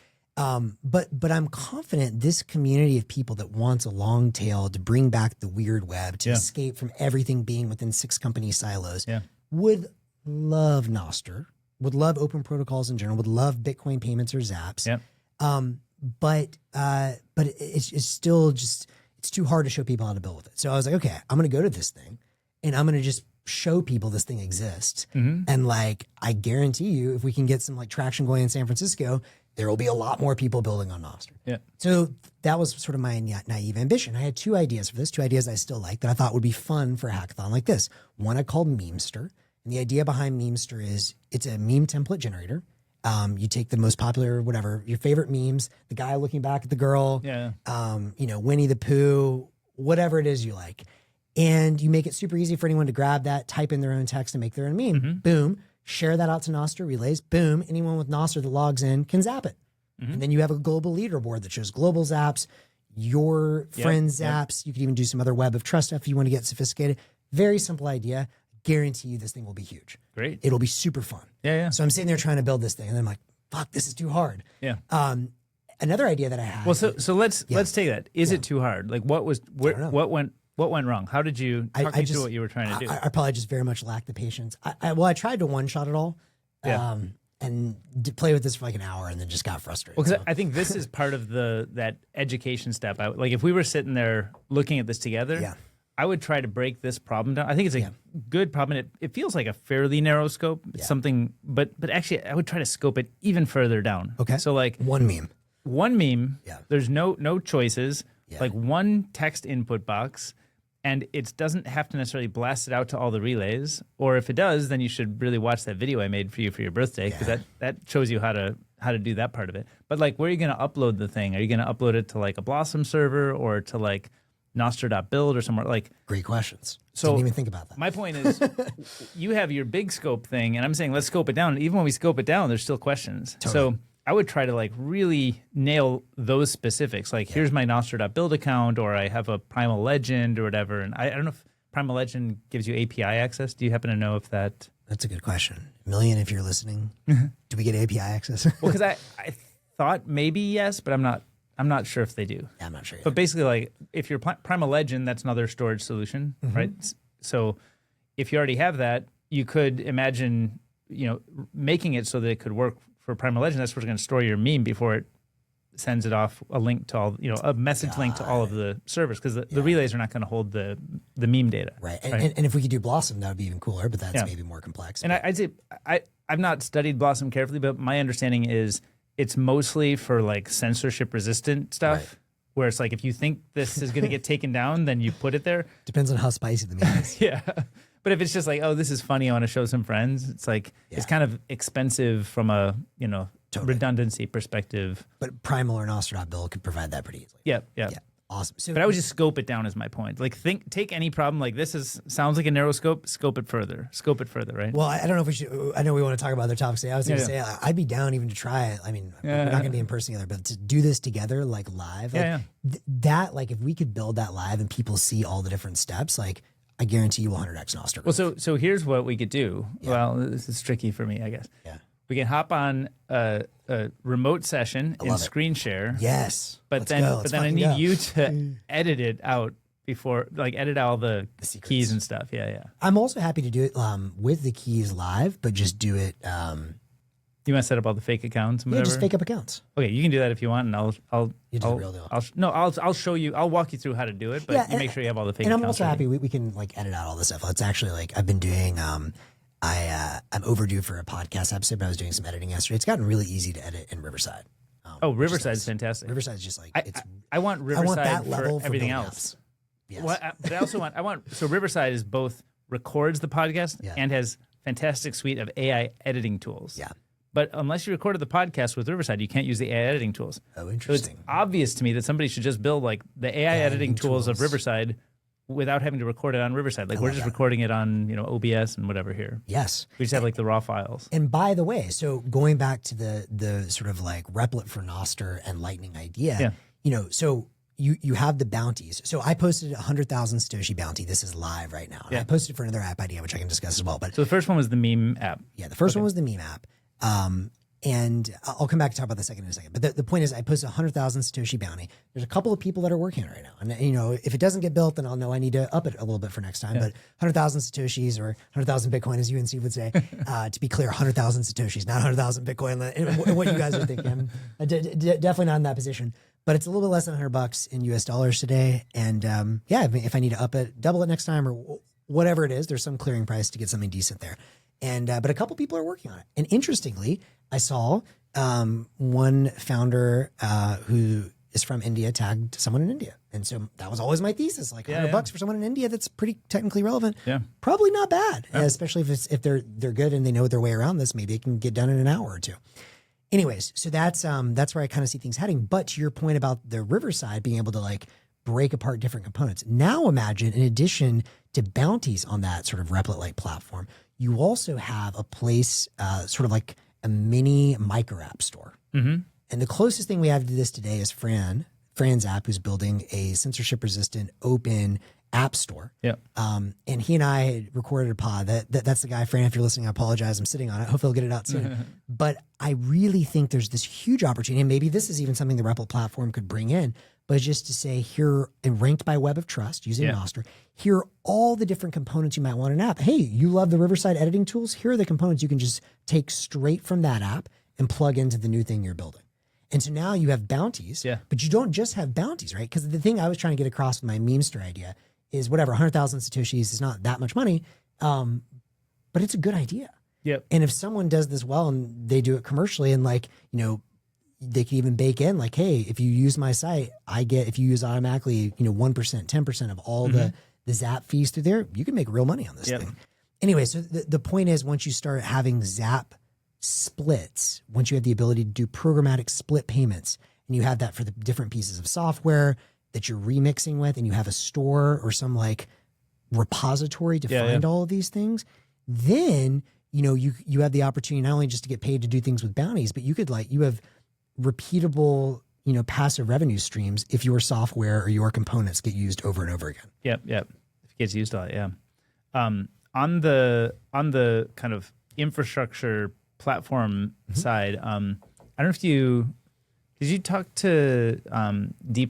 But I'm confident this community of people that wants a long tail to bring back the weird web, to escape from everything being within 6 company silos, would love Nostr, would love open protocols in general, would love Bitcoin payments or Zaps. Yep. But it's still just, it's too hard to show people how to build with it. So I was like, okay, I'm going to go to this thing and I'm going to just show people this thing exists. And like, I guarantee you, if we can get some like traction going in San Francisco, there will be a lot more people building on Nostr. Yeah. So that was sort of my naive ambition. I had 2 ideas for this, 2 ideas I still like that I thought would be fun for a hackathon like this. One I called Memester, And the idea behind Memester is it's a meme template generator. You take the most popular, whatever, your favorite memes, the guy looking back at the girl, Winnie the Pooh, whatever it is you like. And you make it super easy for anyone to grab that, type in their own text and make their own meme. Boom. Share that out to Nostr relays. Boom. Anyone with Nostr that logs in can zap it. And then you have a global leaderboard that shows global zaps, your friends' zaps. You could even do some other web of trust stuff if you want to get sophisticated. Very simple idea. Guarantee you this thing will be huge. Great. It'll be super fun. Yeah. So I'm sitting there trying to build this thing, and I'm like, fuck, this is too hard. Yeah. Another idea that I had. Well, so let's take that. Is it too hard? Like, what went wrong? How did you talk me through what you were trying to do? I probably just very much lacked the patience. I tried to one shot it all. And play with this for like an hour and then just got frustrated. Well, because I think this is part of that education step. Like if we were sitting there looking at this together, I would try to break this problem down. I think it's a good problem. It feels like a fairly narrow scope. It's something, but actually I would try to scope it even further down. Okay. So like one meme. There's no choices. Like one text input box. And it doesn't have to necessarily blast it out to all the relays. Or if it does, then you should really watch that video I made for you for your birthday, because that shows you how to do that part of it. But like, where are you going to upload the thing? Are you going to upload it to like a Blossom server or to like Nostr.build or somewhere? Like, great questions. So didn't even think about that. My point is, you have your big scope thing, and I'm saying let's scope it down. And even when we scope it down, there's still questions. Totally. So I would try to like really nail those specifics. Like here's my Nostr.build account, or I have a Primal Legend or whatever. And I don't know if Primal Legend gives you API access. Do you happen to know if that? That's a good question. Million, if you're listening, do we get API access? Well, because I thought maybe yes, but I'm not sure if they do. Yeah, I'm not sure. But basically, like if you're Primal Legend, that's another storage solution, right? So if you already have that, you could imagine, making it so that it could work for Primal Legend. That's where it's going to store your meme before it sends it off a link to all, a message link to all of the servers, because the relays are not going to hold the meme data. Right. And if we could do Blossom, that would be even cooler, but that's maybe more complex. And I'd say I've not studied Blossom carefully, but my understanding is it's mostly for like censorship resistant stuff, where it's like, if you think this is going to get taken down, then you put it there. Depends on how spicy the meme is. But if it's just like, oh, this is funny, I want to show some friends, it's like, it's kind of expensive from a, redundancy perspective. But Primal or Nostr.build could provide that pretty easily. Yeah. Awesome. So, but I would just scope it down, is my point. Like take any problem like this sounds like a narrow scope, scope it further, right? Well, I don't know if we should, I know we want to talk about other topics today. I was going to say, I'd be down even to try it. I mean, we're not going to be in person together, but to do this together, like live, that, like if we could build that live and people see all the different steps, like I guarantee you 100x Nostr. Well, so here's what we could do. Well, this is tricky for me, I guess. We can hop on a remote session and screen share. Yes. But then I need you to edit it out before, like edit out all the keys and stuff. Yeah. I'm also happy to do it with the keys live, but just do it. You want to set up all the fake accounts and whatever? Yeah, just fake up accounts. Okay, you can do that if you want, and I'll you do the real deal. I'll show you. I'll walk you through how to do it, but you make sure you have all the fake accounts. And I'm also ready. happy we can like edit out all this stuff. It's actually like I've been doing. I'm overdue for a podcast episode, but I was doing some editing yesterday. It's gotten really easy to edit in Riverside. Riverside's fantastic. Riverside's just like I want Riverside that level for everything else. Yes. Well, but I also want so Riverside is both records the podcast and has fantastic suite of AI editing tools. Yeah. But unless you recorded the podcast with Riverside, you can't use the AI editing tools. Oh, interesting. So it's obvious to me that somebody should just build like the AI editing tools of Riverside without having to record it on Riverside. Like we're just recording it on, OBS and whatever here. Yes. We just have like the raw files. And by the way, so going back to the sort of like Replit for Nostr and Lightning idea, so you have the bounties. So I posted 100,000 Satoshi bounty. This is live right now. And I posted for another app idea, which I can discuss as well. But so the first one was the meme app. Yeah, the first one was the meme app. And I'll come back to talk about the second in a second. But the point is I posted 100,000 Satoshi bounty. There's a couple of people that are working on it right now. And, if it doesn't get built, then I'll know I need to up it a little bit for next time. But 100,000 Satoshis or 100,000 Bitcoin, as UNC would say, to be clear, 100,000 Satoshis, not 100,000 Bitcoin, what you guys are thinking. I'm definitely not in that position. But it's a little bit less than $100 in US dollars today. And if I need to up it, double it next time or whatever it is, there's some clearing price to get something decent there. And but a couple people are working on it. And interestingly, I saw one founder who is from India tagged to someone in India. And so that was always my thesis, like $100 for someone in India that's pretty technically relevant. Yeah. Probably not bad, especially if they're good and they know their way around this. Maybe it can get done in an hour or two. Anyways, so that's where I kind of see things heading. But to your point about the Riverside being able to like break apart different components. Now imagine, in addition to Bounties on that sort of Replit-like platform, you also have a place sort of like a mini micro app store. Mm-hmm. And the closest thing we have to this today is Fran's app, who's building a censorship-resistant open app store. Yeah. And he and I had recorded a pod. That's the guy, Fran, if you're listening, I apologize. I'm sitting on it. Hopefully I'll get it out soon. But I really think there's this huge opportunity. And maybe this is even something the Replit platform could bring in. But just to say, here, and ranked by Web of Trust using Nostr, here are all the different components you might want in an app. Hey, you love the Riverside editing tools? Here are the components you can just take straight from that app and plug into the new thing you're building. And so now you have Bounties, but you don't just have Bounties, right? Because the thing I was trying to get across with my memester idea is whatever, 100,000 Satoshis is not that much money, but it's a good idea. Yep. And if someone does this well and they do it commercially and like, you know, they can even bake in like, hey, if you use my site, I get, if you use automatically, you know, 1%, 10% of all the Zap fees through there, you can make real money on this thing. Anyway, so the point is once you start having Zap splits, once you have the ability to do programmatic split payments and you have that for the different pieces of software that you're remixing with and you have a store or some like repository to find all of these things, then, you know, you have the opportunity not only just to get paid to do things with Bounties, but you could like, you have repeatable, you know, passive revenue streams if your software or your components get used over and over again. Yep. If it gets used a lot, on the kind of infrastructure platform side, I don't know if did you talk to D++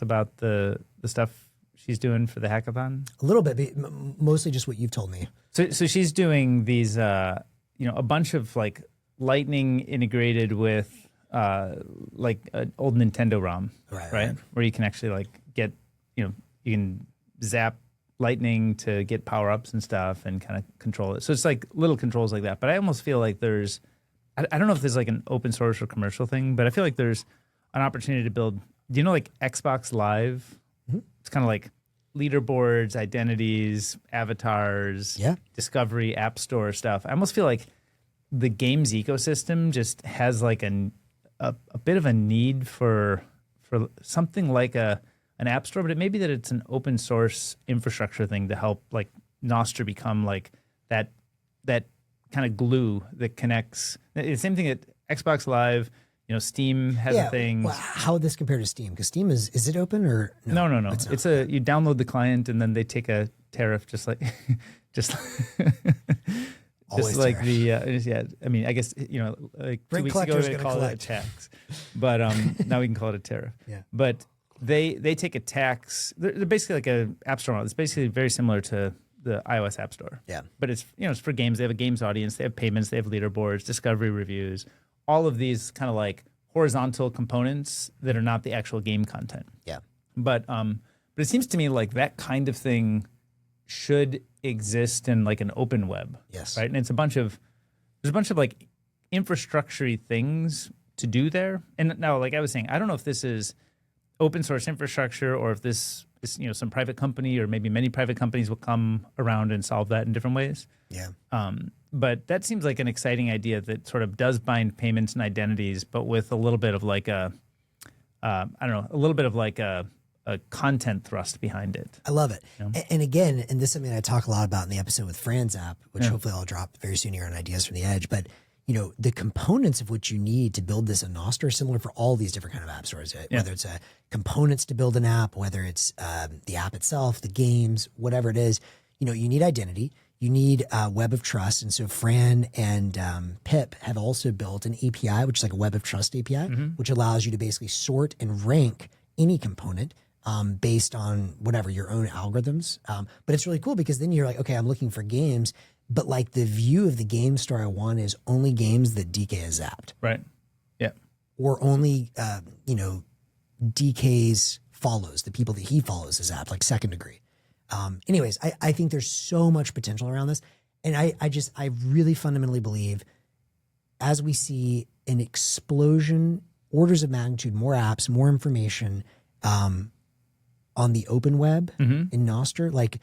about the stuff she's doing for the hackathon? A little bit, but mostly just what you've told me. So she's doing these, you know, a bunch of like Lightning integrated with like an old Nintendo ROM, right? Where you can actually like get, you know, you can zap Lightning to get power-ups and stuff and kind of control it. So it's like little controls like that. But I almost feel like there's, I don't know if there's like an open source or commercial thing, but I feel like there's an opportunity to build, do you know like Xbox Live? It's kind of like leaderboards, identities, avatars, discovery, app store stuff. I almost feel like the games ecosystem just has like a bit of a need for something like an app store, but it may be that it's an open source infrastructure thing to help like Nostr become like that kind of glue that connects. The same thing that Xbox Live, you know, Steam has a thing. Well, how would this compare to Steam? Because Steam is it open or no? It's you download the client and then they take a tariff just like just like the I mean, I guess, you know, like 2 weeks ago they called it a tax, but now we can call it a tariff. But they take a tax. They're basically like an app store. It's basically very similar to the iOS App Store. But it's, you know, it's for games. They have a games audience. They have payments. They have leaderboards, discovery reviews, all of these kind of like horizontal components that are not the actual game content. But it seems to me like that kind of thing should exist in like an open web. Right. And there's a bunch of like infrastructure-y things to do there. And now, like I was saying, I don't know if this is open source infrastructure or if this is, you know, some private company or maybe many private companies will come around and solve that in different ways. But that seems like an exciting idea that sort of does bind payments and identities, but with a little bit of like a content thrust behind it. I love it. You know? And again, and this is something I talk a lot about in the episode with Fran's app, which hopefully I'll drop very soon here on Ideas from the Edge. But, you know, the components of which you need to build this in Nostr are similar for all these different kind of app stores, whether it's components to build an app, whether it's the app itself, the games, whatever it is. You know, you need identity. You need Web of Trust. And so Fran and Pip have also built an API, which is like a Web of Trust API, which allows you to basically sort and rank any component based on whatever your own algorithms. But it's really cool because then you're like, okay, I'm looking for games, but like the view of the game store I want is only games that DK has zapped. Right. Or only, you know, DK's follows, the people that he follows has zapped, like second degree. Anyways, I think there's so much potential around this. And I really fundamentally believe as we see an explosion orders of magnitude more apps, more information on the open web in Nostr. Like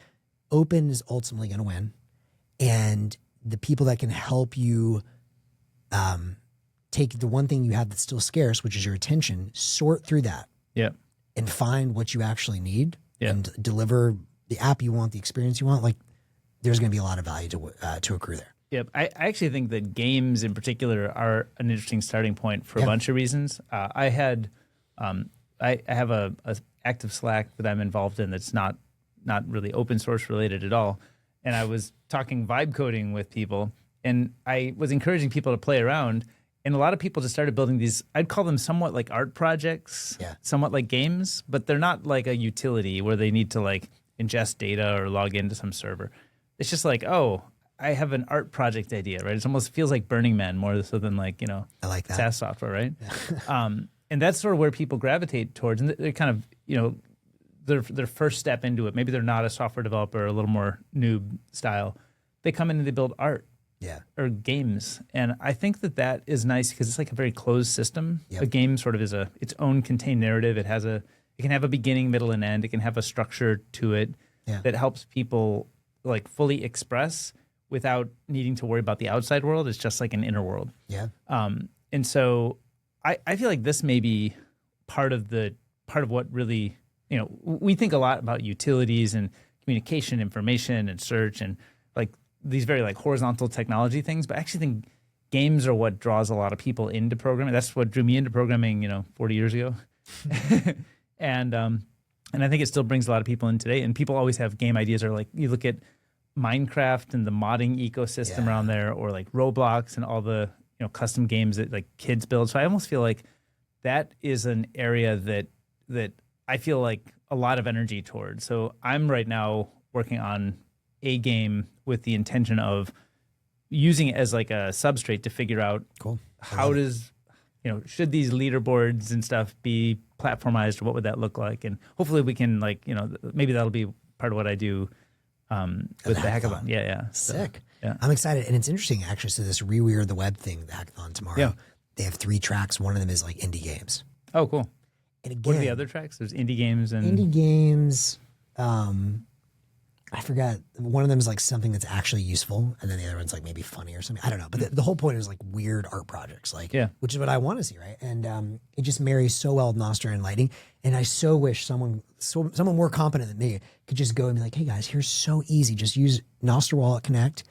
open is ultimately going to win. And the people that can help you take the one thing you have that's still scarce, which is your attention, sort through that and find what you actually need and deliver the app you want, the experience you want. Like there's going to be a lot of value to accrue there. Yep. I actually think that games in particular are an interesting starting point for a bunch of reasons. I have a active Slack that I'm involved in that's not really open source related at all. And I was talking vibe coding with people, and I was encouraging people to play around. And a lot of people just started building these, I'd call them somewhat like art projects, somewhat like games, but they're not like a utility where they need to like ingest data or log into some server. It's just like, oh, I have an art project idea, right? It almost feels like Burning Man more so than like, I like that. SaaS software, right? And that's sort of where people gravitate towards. And they're kind of, their first step into it. Maybe they're not a software developer, a little more noob style. They come in and they build art or games. And I think that is nice because it's like a very closed system. A game sort of is its own contained narrative. It can have a beginning, middle, and end. It can have a structure to it that helps people like fully express without needing to worry about the outside world. It's just like an inner world. And so I feel like this may be part of what really, we think a lot about utilities and communication, information, and search, and like these very like horizontal technology things. But I actually think games are what draws a lot of people into programming. That's what drew me into programming, 40 years ago. And I think it still brings a lot of people in today. And people always have game ideas, or like you look at Minecraft and the modding ecosystem around there, or like Roblox and all the custom games that like kids build. So I almost feel like that is an area that I feel like a lot of energy towards. So I'm right now working on a game with the intention of using it as like a substrate to figure out how does should these leaderboards and stuff be platformized, or what would that look like? And hopefully we can maybe that'll be part of what I do with the hackathon. Sick. Yeah. I'm excited. And it's interesting, actually. So this Reweird the Web thing, the hackathon tomorrow, they have 3 tracks. One of them is like indie games. Oh, cool. And again, what are the other tracks? There's indie games and... Indie games. I forgot. One of them is like something that's actually useful. And then the other one's like maybe funny or something. I don't know. But the whole point is like weird art projects, which is what I want to see, right? And it just marries so well with Nostr and Lightning. And I so wish someone more competent than me could just go and be like, hey guys, here's so easy. Just use Nostr Wallet Connect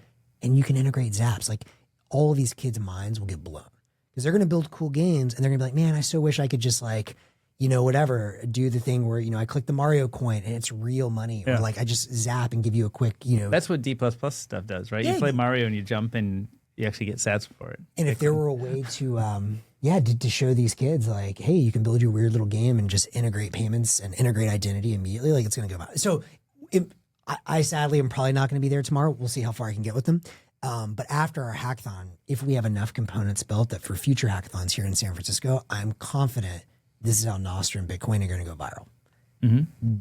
and you can integrate Zaps. Like all of these kids' minds will get blown because they're going to build cool games and they're going to be like, man, I so wish I could just like, whatever, do the thing where, I click the Mario coin and it's real money. Or like I just zap and give you a quick, That's what D++ stuff does, right? You play Mario and you jump and you actually get sats for it. And if there were a way to show these kids like, hey, you can build your weird little game and just integrate payments and integrate identity immediately, like it's going to go about. So I sadly am probably not going to be there tomorrow. We'll see how far I can get with them. But after our hackathon, if we have enough components built that for future hackathons here in San Francisco, I'm confident this is how Nostr and Bitcoin are going to go viral.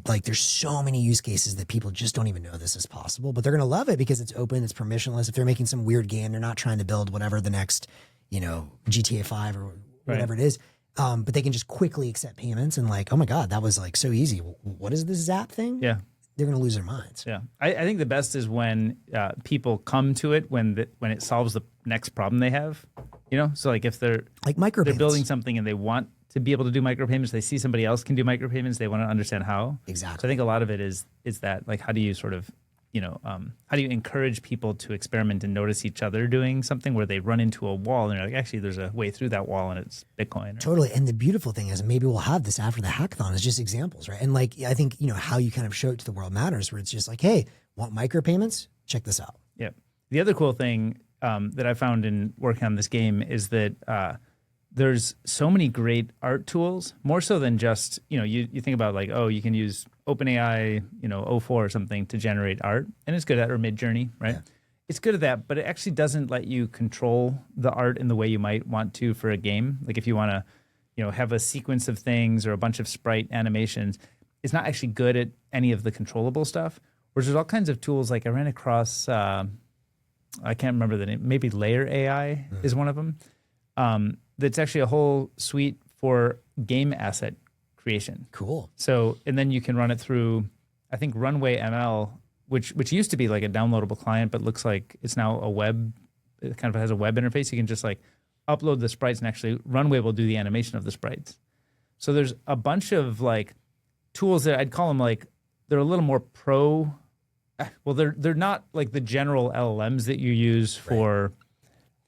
Like there's so many use cases that people just don't even know this is possible, but they're going to love it because it's open, it's permissionless. If they're making some weird game, they're not trying to build whatever the next, GTA 5 or whatever it is. But they can just quickly accept payments and like, oh my God, that was like so easy. What is this Zap thing? Yeah. They're going to lose their minds. Yeah. I think the best is when people come to it when it solves the next problem they have, So like if they're like micropayments, they're building something and they want to be able to do micropayments, they see somebody else can do micropayments, they want to understand how. Exactly. So I think a lot of it is that, like, how do you sort of, how do you encourage people to experiment and notice each other doing something where they run into a wall and they're like, actually, there's a way through that wall and it's Bitcoin. Totally. And the beautiful thing is, maybe we'll have this after the hackathon, is just examples, right? And like, I think, how you kind of show it to the world matters, where it's just like, hey, want micropayments? Check this out. Yeah. The other cool thing that I found in working on this game is that there's so many great art tools, more so than just, you think about like, oh, you can use OpenAI, 04 or something to generate art, and it's good at, or Midjourney, right? Yeah. It's good at that, but it actually doesn't let you control the art in the way you might want to for a game. Like if you want to, have a sequence of things or a bunch of sprite animations, it's not actually good at any of the controllable stuff. Whereas there's all kinds of tools, like I ran across, I can't remember the name, maybe Layer AI is one of them. That's actually a whole suite for game asset creation. Cool. So, and then you can run it through, I think, Runway ML, which used to be like a downloadable client, but looks like it's now a web. It kind of has a web interface. You can just like upload the sprites, and actually Runway will do the animation of the sprites. So there's a bunch of like tools that I'd call them like they're a little more pro. Well, they're not like the general LLMs that you use for,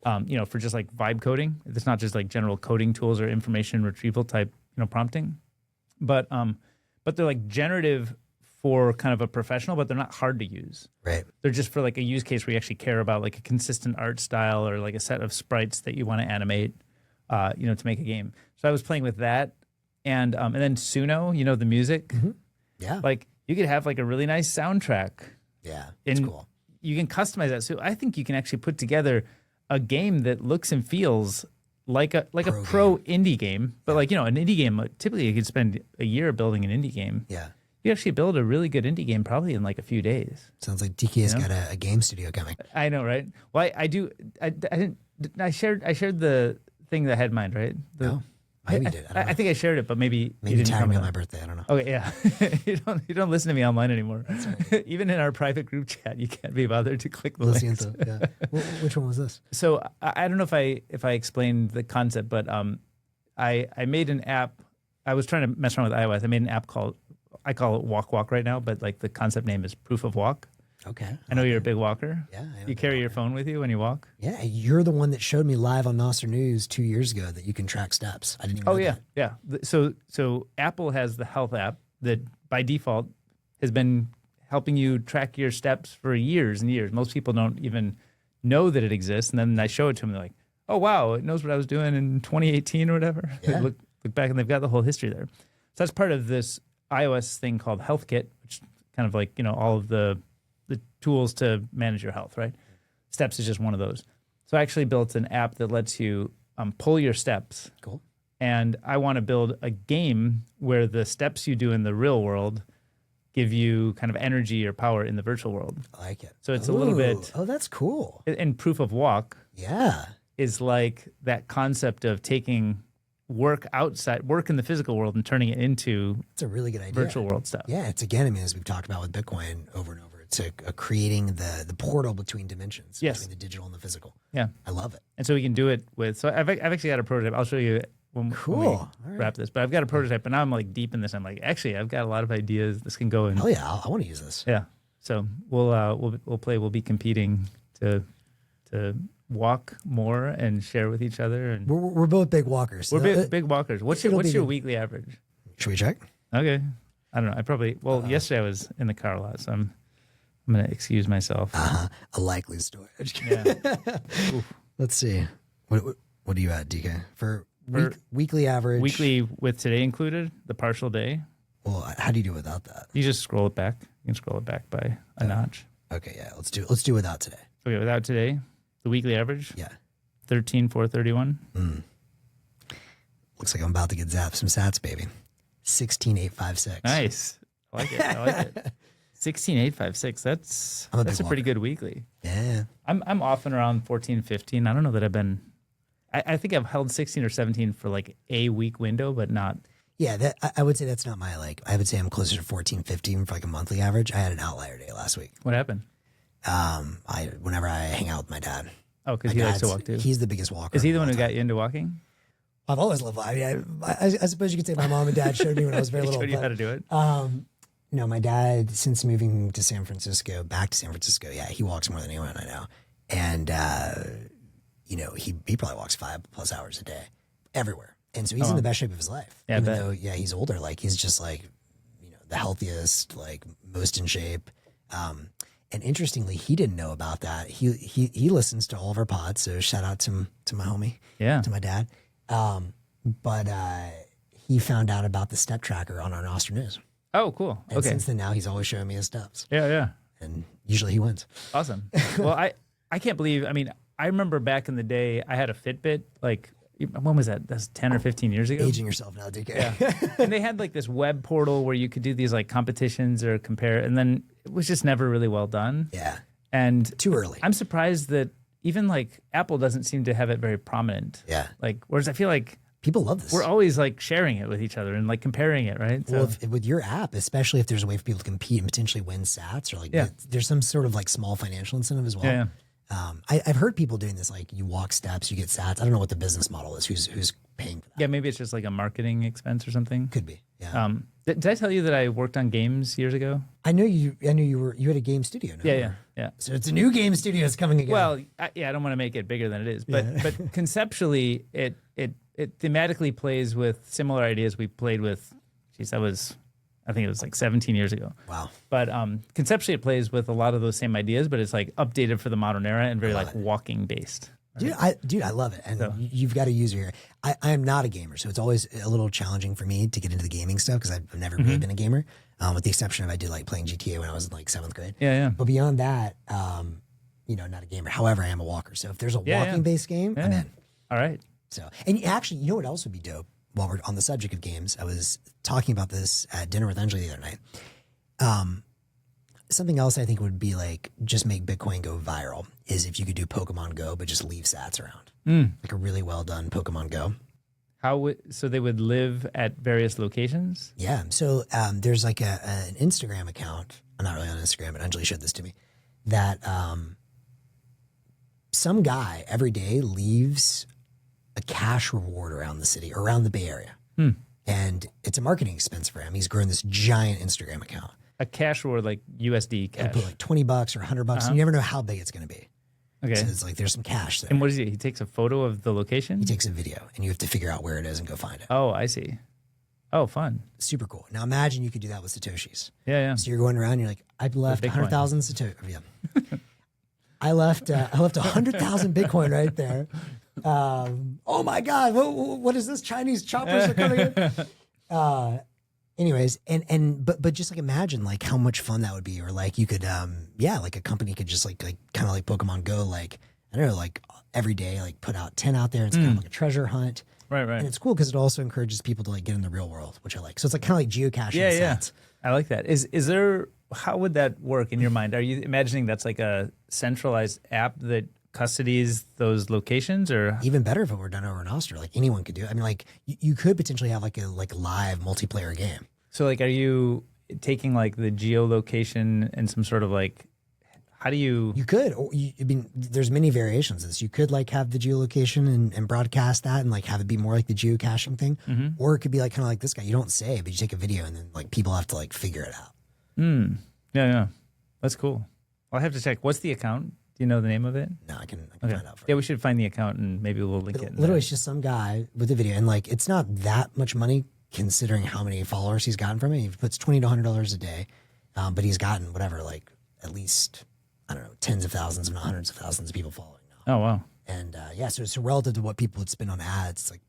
for just like vibe coding. It's not just like general coding tools or information retrieval type, prompting, but they're like generative for kind of a professional, but they're not hard to use. Right. They're just for like a use case where you actually care about like a consistent art style or like a set of sprites that you want to animate, to make a game. So I was playing with that, and then Suno, the music. Mm-hmm. Yeah. Like you could have like a really nice soundtrack. Yeah, it's cool. You can customize that. So I think you can actually put together a game that looks and feels like a pro indie game. But an indie game, typically you could spend a year building an indie game. Yeah. You actually build a really good indie game probably in like a few days. Sounds like DK's got a game studio coming. I know, right? Well, I do. I didn't. I shared the thing that I had in mind, right? No, maybe you did. I think I shared it, but maybe you didn't tag me on my birthday. I don't know. Okay, yeah. you don't listen to me online anymore. That's right. Even in our private group chat, you can't be bothered to click the links. Yeah. Which one was this? So I don't know if I explained the concept, but I made an app. I was trying to mess around with iOS. I made an app I call it Walk Walk right now, but like the concept name is Proof of Walk. Okay. I know you're a big walker. Yeah. You carry your phone with you when you walk? Yeah. You're the one that showed me live on Nostr News 2 years ago that you can track steps. I didn't even know that. Yeah. So Apple has the health app that by default has been helping you track your steps for years and years. Most people don't even know that it exists. And then I show it to them. They're like, oh, wow, it knows what I was doing in 2018 or whatever. Yeah. look back and they've got the whole history there. So that's part of this iOS thing called Health Kit, which kind of like, all of the tools to manage your health, right? Steps is just one of those. So I actually built an app that lets you pull your steps. Cool. And I want to build a game where the steps you do in the real world give you kind of energy or power in the virtual world. I like it. So it's a little bit... Oh, that's cool. And Proof of Walk is like that concept of taking work in the physical world and turning it into it's a really good idea. Virtual world stuff. Yeah, it's again, as we've talked about with Bitcoin over and over, it's creating the portal between dimensions, between the digital and the physical. Yeah. I love it. And so we can do it with, so I've actually got a prototype. I'll show you when we wrap this, but I've got a prototype and now I'm like deep in this. I'm like, actually, I've got a lot of ideas. This can go in. Hell yeah, I want to use this. Yeah. So we'll play, we'll be competing to walk more and share with each other. And we're both big walkers. So we're big walkers. What's your weekly average? Should we check? Okay. I don't know. Yesterday I was in the car a lot, so I'm going to excuse myself. A likely story. Yeah. Let's see. What are you at, DK? For weekly average? Weekly with today included, the partial day. Well, how do you do without that? You just scroll it back. You can scroll it back by a notch. Okay, yeah. Let's do without today. Okay, without today, the weekly average? Yeah. 13,431. Looks like I'm about to get zapped some sats, baby. 16,856. Nice. I like it. 16,856. That's a pretty good weekly. Yeah. I'm often around 14, 15. I don't know that I've been. I think I've held 16 or 17 for like a week window, but not. Yeah, I would say that's not my I would say I'm closer to 14, 15 for like a monthly average. I had an outlier day last week. What happened? Whenever I hang out with my dad. Oh, because he likes to walk too. He's the biggest walker. Is he the one who got you into walking? I've always loved walking. I suppose you could say my mom and dad showed me when I was very little. Showed you how to do it? No, my dad, since moving back to San Francisco, yeah, he walks more than anyone I know. And, he probably walks 5+ hours a day everywhere. And so he's in the best shape of his life. Yeah, even though, he's older. Like, he's just like, the healthiest, like most in shape. And interestingly, he didn't know about that. He listens to all of our pods. So shout out to my homie, to my dad. But he found out about the step tracker on our Nostr News. Oh, cool. And okay. since then, now he's always showing me his steps. Yeah. And usually he wins. Awesome. Well, I can't believe, I remember back in the day, I had a Fitbit, like, when was that? That's 10 or 15 years ago? Aging yourself now, DK. Yeah. And they had like this web portal where you could do these like competitions or compare, and then it was just never really well done. Yeah. And too early. I'm surprised that even like Apple doesn't seem to have it very prominent. Yeah. Like, whereas I feel like People love this. We're always like sharing it with each other and like comparing it, right? Well, with your app, especially if there's a way for people to compete and potentially win sats, or like there's some sort of like small financial incentive as well. Yeah. I've heard people doing this, like you walk steps, you get sats. I don't know what the business model is. Who's paying for that? Yeah, maybe it's just like a marketing expense or something. Could be. Yeah. Did I tell you that I worked on games years ago? I knew you had a game studio now. Yeah. So it's a new game studio that's coming again. Well, I don't want to make it bigger than it is, but conceptually, it thematically plays with similar ideas we played with. Geez, I think it was like 17 years ago. Wow. But conceptually, it plays with a lot of those same ideas, but it's like updated for the modern era and very like walking based. Right? Dude, I love it. And you've got a user here. I am not a gamer, so it's always a little challenging for me to get into the gaming stuff because I've never really been a gamer, with the exception of I did like playing GTA when I was in like 7th grade. Yeah. But beyond that, not a gamer. However, I am a walker. So if there's a walking based game, I'm in. All right. So, and actually, you know what else would be dope? While we're on the subject of games, I was talking about this at dinner with Anjali the other night. Something else I think would be like just make Bitcoin go viral is if you could do Pokemon Go, but just leave sats around. Like a really well done Pokemon Go. So they would live at various locations? Yeah. So there's like an Instagram account. I'm not really on Instagram, but Anjali showed this to me. That some guy every day leaves a cash reward around the city, around the Bay Area. And it's a marketing expense for him. He's grown this giant Instagram account. A cash reward, like USD cash. He'll put like $20 or $100. And you never know how big it's going to be. Okay. So it's like there's some cash there. And what is he? He takes a photo of the location? He takes a video and you have to figure out where it is and go find it. Oh, I see. Oh, fun. Super cool. Now imagine you could do that with satoshis. Yeah. So you're going around and you're like, I've left 100,000 satoshis. Yeah. I left 100,000 Bitcoin right there. Oh my God, what is this? Chinese choppers are coming in. Anyways, but just like imagine like how much fun that would be, or like you could, like a company could just like kind of like Pokemon Go, like, I don't know, like every day, like put out 10 out there. It's kind of like a treasure hunt. Right. And it's cool because it also encourages people to like get in the real world, which I like. So it's like kind of like geocaching. Yeah. I like that. Is there, how would that work in your mind? Are you imagining that's like a centralized app that custodies those locations, or even better if it were done over Nostr? Like anyone could do it. I mean, like you could potentially have like a live multiplayer game. So like, are you taking like the geolocation and some sort of like, how do you? You could. I mean, there's many variations of this. You could like have the geolocation and broadcast that and like have it be more like the geocaching thing, or it could be like kind of like this guy. You don't save, but you take a video and then like people have to like figure it out. Yeah. That's cool. I'll have to check. What's the account? Do you know the name of it? No, I can find out for you. Yeah, we should find the account and maybe we'll link it. Literally, it's just some guy with a video, and like it's not that much money considering how many followers he's gotten from it. He puts $20 to $100 a day, but he's gotten whatever, like at least, I don't know, tens of thousands, if not hundreds of thousands of people following now. Oh wow! And so it's relative to what people would spend on ads. It's like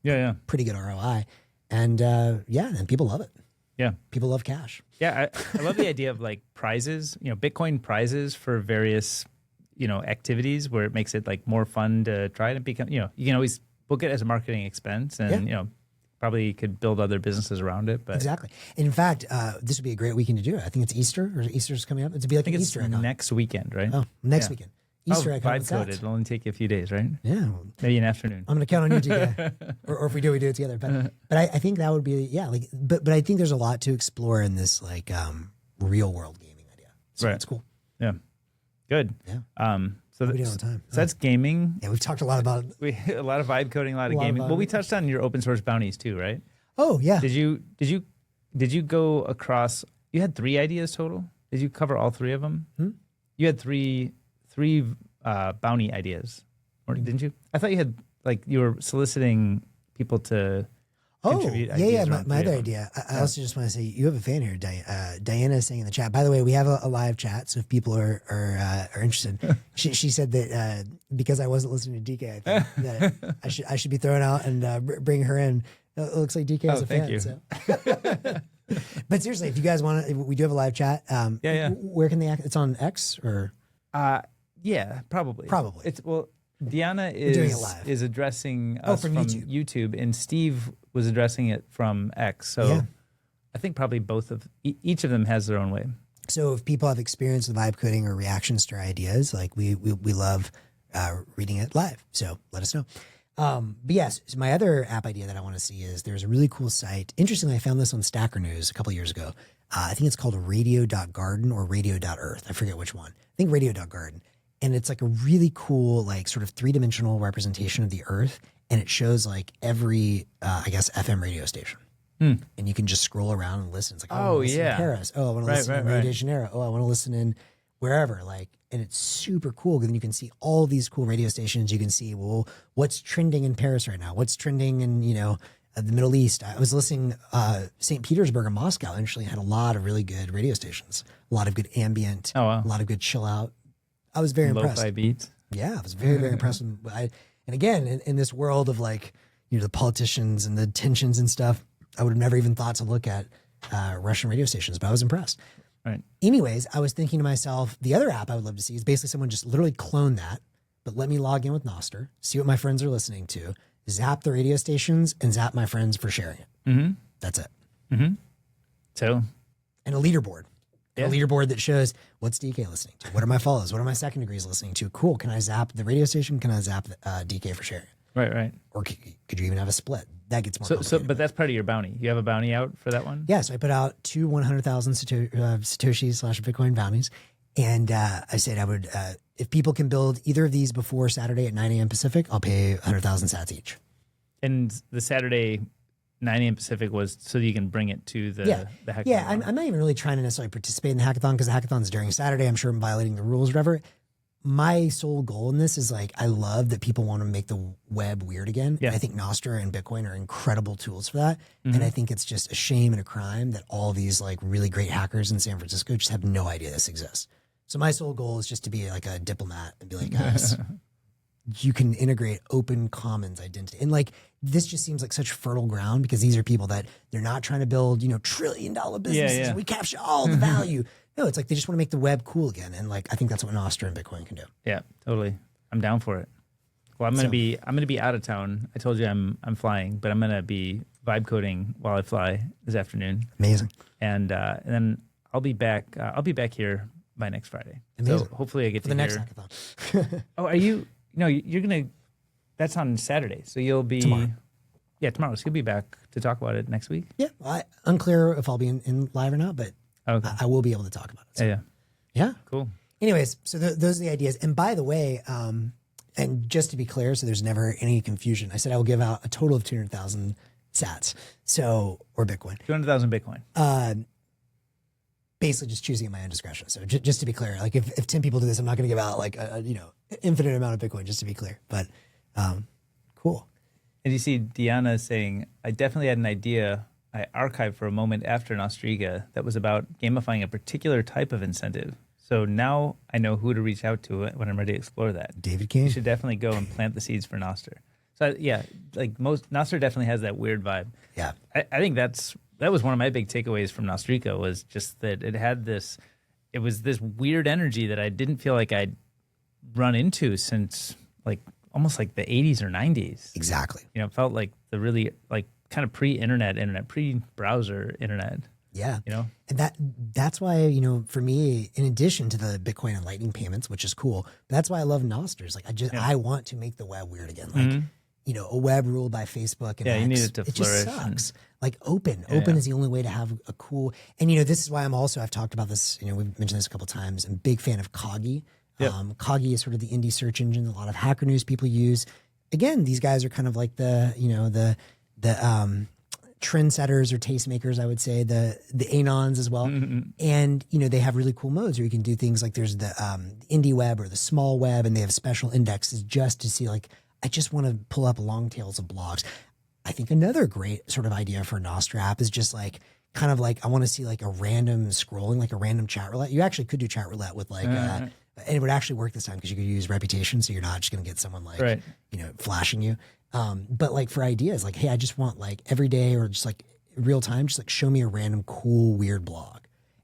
pretty good ROI, and and people love it. Yeah, people love cash. Yeah, I love the idea of like prizes. Bitcoin prizes for various activities where it makes it like more fun to try it and become. You can always book it as a marketing expense, and probably could build other businesses around it. But exactly. And in fact, this would be a great weekend to do it. I think it's Easter, or Easter's coming up. It's be like an Easter egg hunt. Next weekend, right? Oh, next weekend. Easter egg hunt. Vibe coded. It'll only take you a few days, right? Yeah. Maybe an afternoon. I'm going to count on you two, or if we do it together. But I think that would be, but I think there's a lot to explore in this like real world gaming idea. So it's cool. Yeah. Good. Yeah. So that's gaming. Yeah, we've talked a lot about a lot of vibe coding, a lot of gaming. Well, we touched on your open source bounties too, right? Oh yeah. Did you go across? You had 3 ideas total. Did you cover all 3 of them? You had three bounty ideas, or didn't you? I thought you had you were soliciting people to. My other idea. I also just want to say you have a fan here, Diana is saying in the chat. By the way, we have a live chat, so if people are interested, she said that because I wasn't listening to DK, I think that I should be thrown out and bring her in. It looks like DK is a fan. You. So. But seriously, if you guys want to, we do have a live chat. Where can they? It's on X or? Yeah, probably. Diana is addressing us from YouTube, and Steve was addressing it from X. So I think probably both of each of them has their own way. So if people have experience with vibe coding or reactions to our ideas, like we love reading it live. So let us know. But yes, so my other app idea that I want to see is there's a really cool site. Interestingly, I found this on Stacker News a couple of years ago. I think it's called radio.garden or radio.earth. I forget which one. I think radio.garden. And it's like a really cool, like sort of three-dimensional representation of the Earth. And it shows like every, I guess, FM radio station. And you can just scroll around and listen. It's like, I want to listen in Paris. Oh, I want to listen in Rio de Janeiro. Oh, I want to listen in wherever. Like, and it's super cool because then you can see all these cool radio stations. You can see, well, what's trending in Paris right now? What's trending in, the Middle East? I was listening, St. Petersburg and Moscow actually had a lot of really good radio stations, a lot of good ambient, a lot of good chill out. I was very impressed. Lo-fi beats. Yeah, I was very, very impressed. And again, in this world of like, the politicians and the tensions and stuff, I would have never even thought to look at Russian radio stations, but I was impressed. Right. Anyways, I was thinking to myself, the other app I would love to see is basically someone just literally clone that, but let me log in with Nostr, see what my friends are listening to, zap the radio stations, and zap my friends for sharing it. Mm-hmm. That's it. Mm-hmm. So, and a leaderboard. Yeah. A leaderboard that shows what's DK listening to, what are my follows, what are my second degrees listening to. Cool. Can I zap the radio station? Can I zap DK for sharing? Right. Or could you even have a split? That gets more complicated. But that's part of your bounty. You have a bounty out for that one? Yeah, so I put out 2 100,000 Satoshi/Bitcoin bounties. And I said I would, if people can build either of these before Saturday at 9 a.m. Pacific, I'll pay 100,000 sats each. And the Saturday 9 a.m. Pacific was so that you can bring it to the hackathon. Yeah, I'm not even really trying to necessarily participate in the hackathon because the hackathon's during Saturday. I'm sure I'm violating the rules or whatever. My sole goal in this is like, I love that people want to make the web weird again. Yeah. I think Nostr and Bitcoin are incredible tools for that. Mm-hmm. And I think it's just a shame and a crime that all these like really great hackers in San Francisco just have no idea this exists. So my sole goal is just to be like a diplomat and be like, guys, you can integrate open commons identity. And like, this just seems like such fertile ground because these are people that they're not trying to build, $1 trillion businesses. Yeah. We capture all the value. No, it's like they just want to make the web cool again, and like I think that's what Nostr and Bitcoin can do. Yeah, totally. I'm down for it. Well, I'm gonna be out of town. I told you I'm flying, but I'm gonna be vibe coding while I fly this afternoon. Amazing. And then I'll be back. I'll be back here by next Friday. Amazing. So hopefully I get for to the hear. Next hackathon. Oh, are you? No, you're gonna. That's on Saturday, so you'll be tomorrow. Yeah, tomorrow. So you'll be back to talk about it next week. Yeah, unclear if I'll be in live or not, but. Okay. I will be able to talk about it. So. Yeah. Cool. Anyways, so those are the ideas. And by the way, and just to be clear, so there's never any confusion, I said I will give out a total of 200,000 sats, or Bitcoin. 200,000 Bitcoin. Basically just choosing at my own discretion. So just to be clear, like if 10 people do this, I'm not going to give out like a infinite amount of Bitcoin, just to be clear. But cool. And you see Deanna saying, I definitely had an idea I archived for a moment after Nostriga that was about gamifying a particular type of incentive. So now I know who to reach out to when I'm ready to explore that. David King. You should definitely go and plant the seeds for Nostr. So like Nostr definitely has that weird vibe. Yeah. I think that was one of my big takeaways from Nostrica was just that it was this weird energy that I didn't feel like I'd run into since like almost like the 80s or 90s. Exactly. It felt like the really like kind of pre-internet, pre-browser internet. Yeah. And that's why, for me, in addition to the Bitcoin and Lightning payments, which is cool, that's why I love Nostrs. Like I want to make the web weird again. Like, a web ruled by Facebook and you need it to flourish. Just sucks. Like open is the only way to have a cool, and this is why I've talked about this, we've mentioned this a couple of times. I'm a big fan of Coggy. Yep. Coggy is sort of the indie search engine a lot of Hacker News people use. Again, these guys are kind of like the trendsetters or tastemakers, I would say, the Anons as well. Mm-hmm. And, they have really cool modes where you can do things like there's the indie web or the small web, and they have special indexes just to see, like, I just want to pull up long tails of blogs. I think another great sort of idea for a Nostr app is just like, kind of like, I want to see like a random scrolling, like a random chat roulette. You actually could do chat roulette with like, and it would actually work this time because you could use reputation. So you're not just going to get someone like, flashing you. But like for ideas, like, hey, I just want like every day or just like real time, just like show me a random cool, weird blog.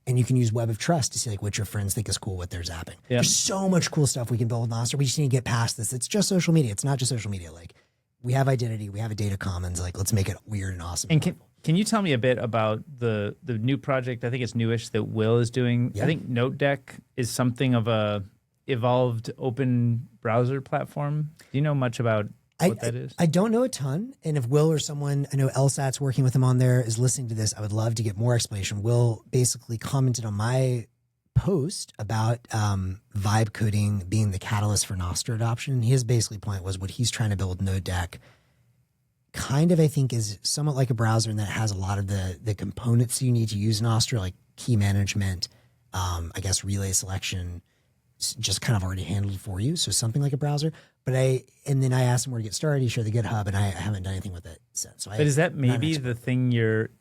And you can use Web of Trust to see like what your friends think is cool, what they're zapping. Yep. There's so much cool stuff we can build with Nostr. We just need to get past this. It's just social media. It's not just social media. Like we have identity, we have a data commons. Like let's make it weird and awesome. And can you tell me a bit about the new project? I think it's newish that Will is doing. Yeah. I think NoteDeck is something of a evolved open browser platform. Do you know much about what that is? I don't know a ton. And if Will or someone, I know LSAT's working with him on there, is listening to this, I would love to get more explanation. Will basically commented on my post about vibe coding being the catalyst for Nostr adoption. His basically point was what he's trying to build with Node Deck kind of, I think, is somewhat like a browser, and that has a lot of the components you need to use Nostr, like key management, I guess relay selection, just kind of already handled for you. So something like a browser. And then I asked him where to get started. He shared the GitHub, and I haven't done anything with it since. So but is that maybe the thing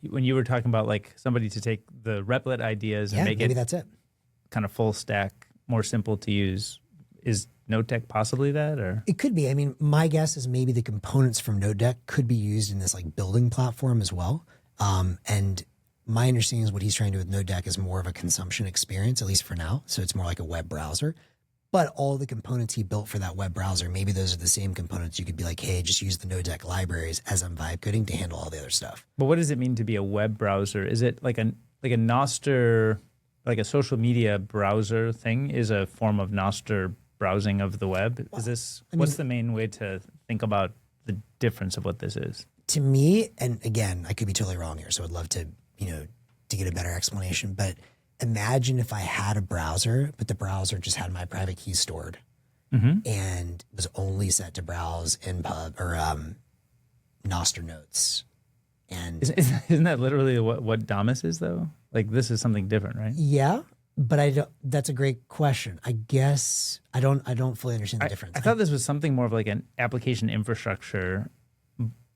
when you were talking about like somebody to take the Replit ideas and make maybe that's it. Kind of full stack, more simple to use? Is Node Deck possibly that, or? It could be. I mean, my guess is maybe the components from Node Deck could be used in this like building platform as well. And my understanding is what he's trying to do with Node Deck is more of a consumption experience, at least for now. So it's more like a web browser. But all the components he built for that web browser, maybe those are the same components. You could be like, hey, just use the Node Deck libraries as I'm vibe coding to handle all the other stuff. But what does it mean to be a web browser? Is it like a Nostr, like a social media browser thing is a form of Nostr browsing of the web? Is this, what's the main way to think about the difference of what this is? To me, and again, I could be totally wrong here, so I'd love to, to get a better explanation, but imagine if I had a browser, but the browser just had my private key stored and was only set to browse in pub or Nostr notes. And isn't that literally what Damus is though? Like this is something different, right? Yeah, but I don't. That's a great question. I guess I don't fully understand the difference. I thought this was something more of like an application infrastructure,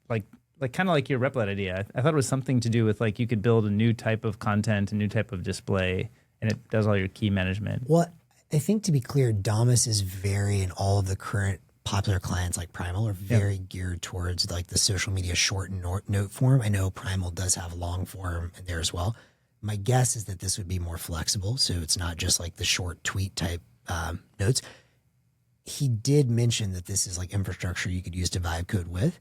like kind of like your Replit idea. I thought it was something to do with like you could build a new type of content, a new type of display, and it does all your key management. Well, I think to be clear, Damus is and all of the current popular clients like Primal are very geared towards like the social media short note form. I know Primal does have long form in there as well. My guess is that this would be more flexible, so it's not just like the short tweet type notes. He did mention that this is like infrastructure you could use to vibe code with,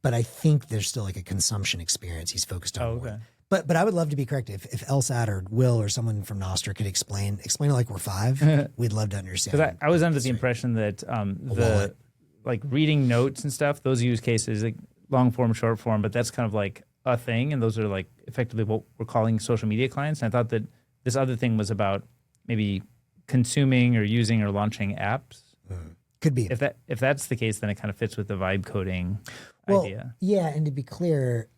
but I think there's still like a consumption experience he's focused on. Okay. But I would love to be corrected. If LSAT or Will or someone from Nostr could explain it like we're five, we'd love to understand. Because I was under the impression that the like reading notes and stuff, those use cases, like long form, short form, but that's kind of like a thing, and those are like effectively what we're calling social media clients. And I thought that this other thing was about maybe consuming or using or launching apps. Could be. If that's the case, then it kind of fits with the vibe coding idea. Yeah, and to be clear,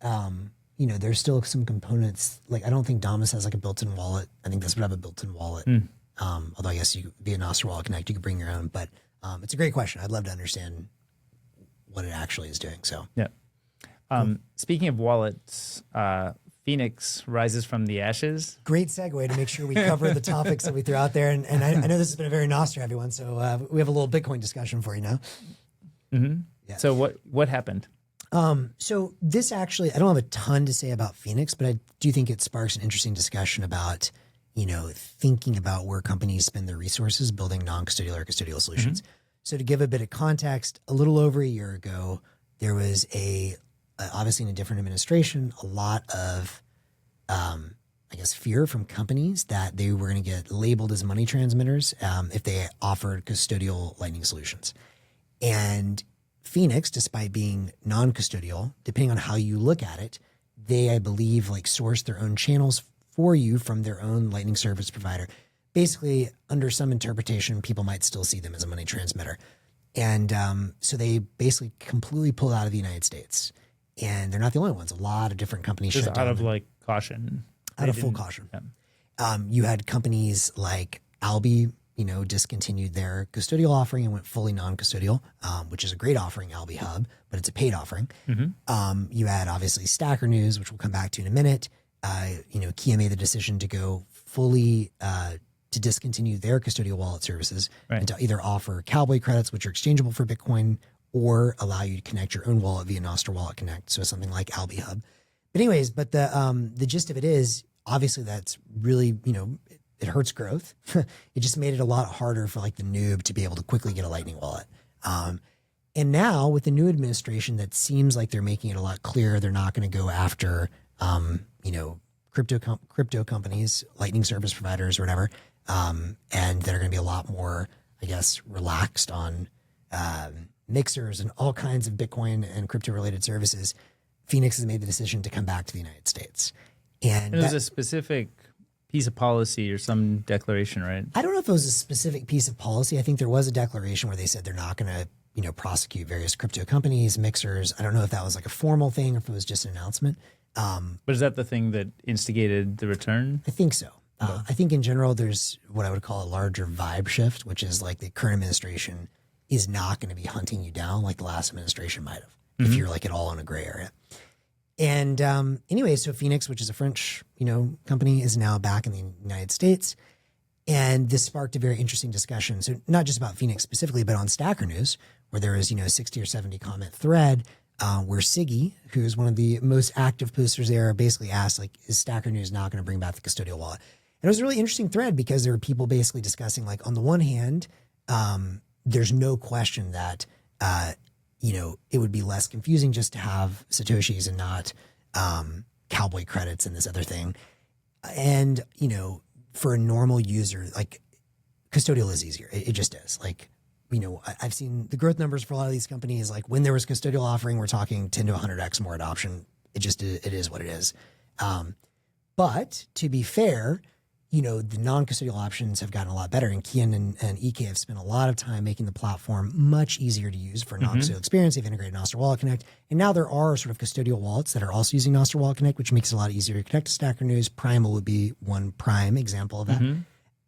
there's still some components. Like I don't think Damus has like a built-in wallet. I think this would have a built-in wallet. Although I guess you via Nostr Wallet Connect, you could bring your own. But it's a great question. I'd love to understand what it actually is doing. So yeah. Speaking of wallets, Phoenix rises from the ashes. Great segue to make sure we cover the topics that we threw out there. And I know this has been a very Nostr heavy one, so we have a little Bitcoin discussion for you now. Yeah. So what happened? So this actually, I don't have a ton to say about Phoenix, but I do think it sparks an interesting discussion about, thinking about where companies spend their resources building non-custodial or custodial solutions. So to give a bit of context, a little over a year ago, there was obviously in a different administration, a lot of, fear from companies that they were going to get labeled as money transmitters if they offered custodial Lightning solutions. And Phoenix, despite being non-custodial, depending on how you look at it, they, I believe, source their own channels for you from their own Lightning service provider. Basically, under some interpretation, people might still see them as a money transmitter. And so they basically completely pulled out of the United States. And they're not the only ones. A lot of different companies shut down. Out of caution. Out of full caution. Yeah. You had companies like Albi, discontinued their custodial offering and went fully non-custodial, which is a great offering, Albi Hub, but it's a paid offering. You had obviously Stacker News, which we'll come back to in a minute. Kia made the decision to go fully to discontinue their custodial wallet services and to either offer Cowboy credits, which are exchangeable for Bitcoin, or allow you to connect your own wallet via Nostr Wallet Connect. So something like Albi Hub. But anyways, the gist of it is obviously that's really, it hurts growth. It just made it a lot harder for the noob to be able to quickly get a Lightning wallet. And now with the new administration, that seems like they're making it a lot clearer. They're not going to go after, crypto companies, Lightning service providers or whatever. And they're going to be a lot more, relaxed on mixers and all kinds of Bitcoin and crypto related services, Phoenix has made the decision to come back to the United States. And there's a specific piece of policy or some declaration, right? I don't know if it was a specific piece of policy. I think there was a declaration where they said they're not going to, prosecute various crypto companies, mixers. I don't know if that was like a formal thing or if it was just an announcement. But is that the thing that instigated the return? I think so. I think in general, there's what I would call a larger vibe shift, which is like the current administration is not going to be hunting you down like the last administration might have, if you're like at all in a gray area. And anyway, so Phoenix, which is a French, company, is now back in the United States. And this sparked a very interesting discussion. So not just about Phoenix specifically, but on Stacker News, where there was, a 60 or 70 comment thread where Siggy, who's one of the most active posters there, basically asked, like, is Stacker News not going to bring back the custodial wallet? And it was a really interesting thread because there were people basically discussing, like, on the one hand, there's no question that, it would be less confusing just to have Satoshis and not cowboy credits and this other thing. And, for a normal user, like, custodial is easier. It just is. Like, I've seen the growth numbers for a lot of these companies. Like when there was custodial offering, we're talking 10 to 100x more adoption. It is what it is. But to be fair, the non-custodial options have gotten a lot better, and Kian and EK have spent a lot of time making the platform much easier to use for non-custodial experience. They've integrated Nostr Wallet Connect, and now there are sort of custodial wallets that are also using Nostr Wallet Connect, which makes it a lot easier to connect to Stacker News. Primal would be one prime example of that.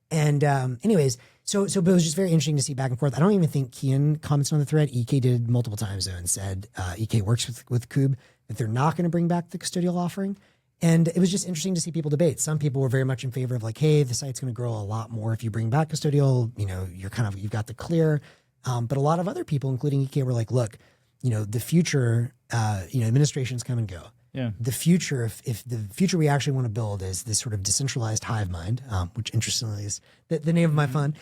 And anyways, so but it was just very interesting to see back and forth. I don't even think Kian comments on the thread. EK did multiple times though, and said EK works with Kube, that they're not going to bring back the custodial offering. And it was just interesting to see people debate. Some people were very much in favor of like, hey, the site's going to grow a lot more if you bring back custodial. You've got the clear. But a lot of other people, including EK, were like, look, the future, administrations come and go. Yeah. The future, if the future we actually want to build is this sort of decentralized hive mind, which interestingly is the name of my fund.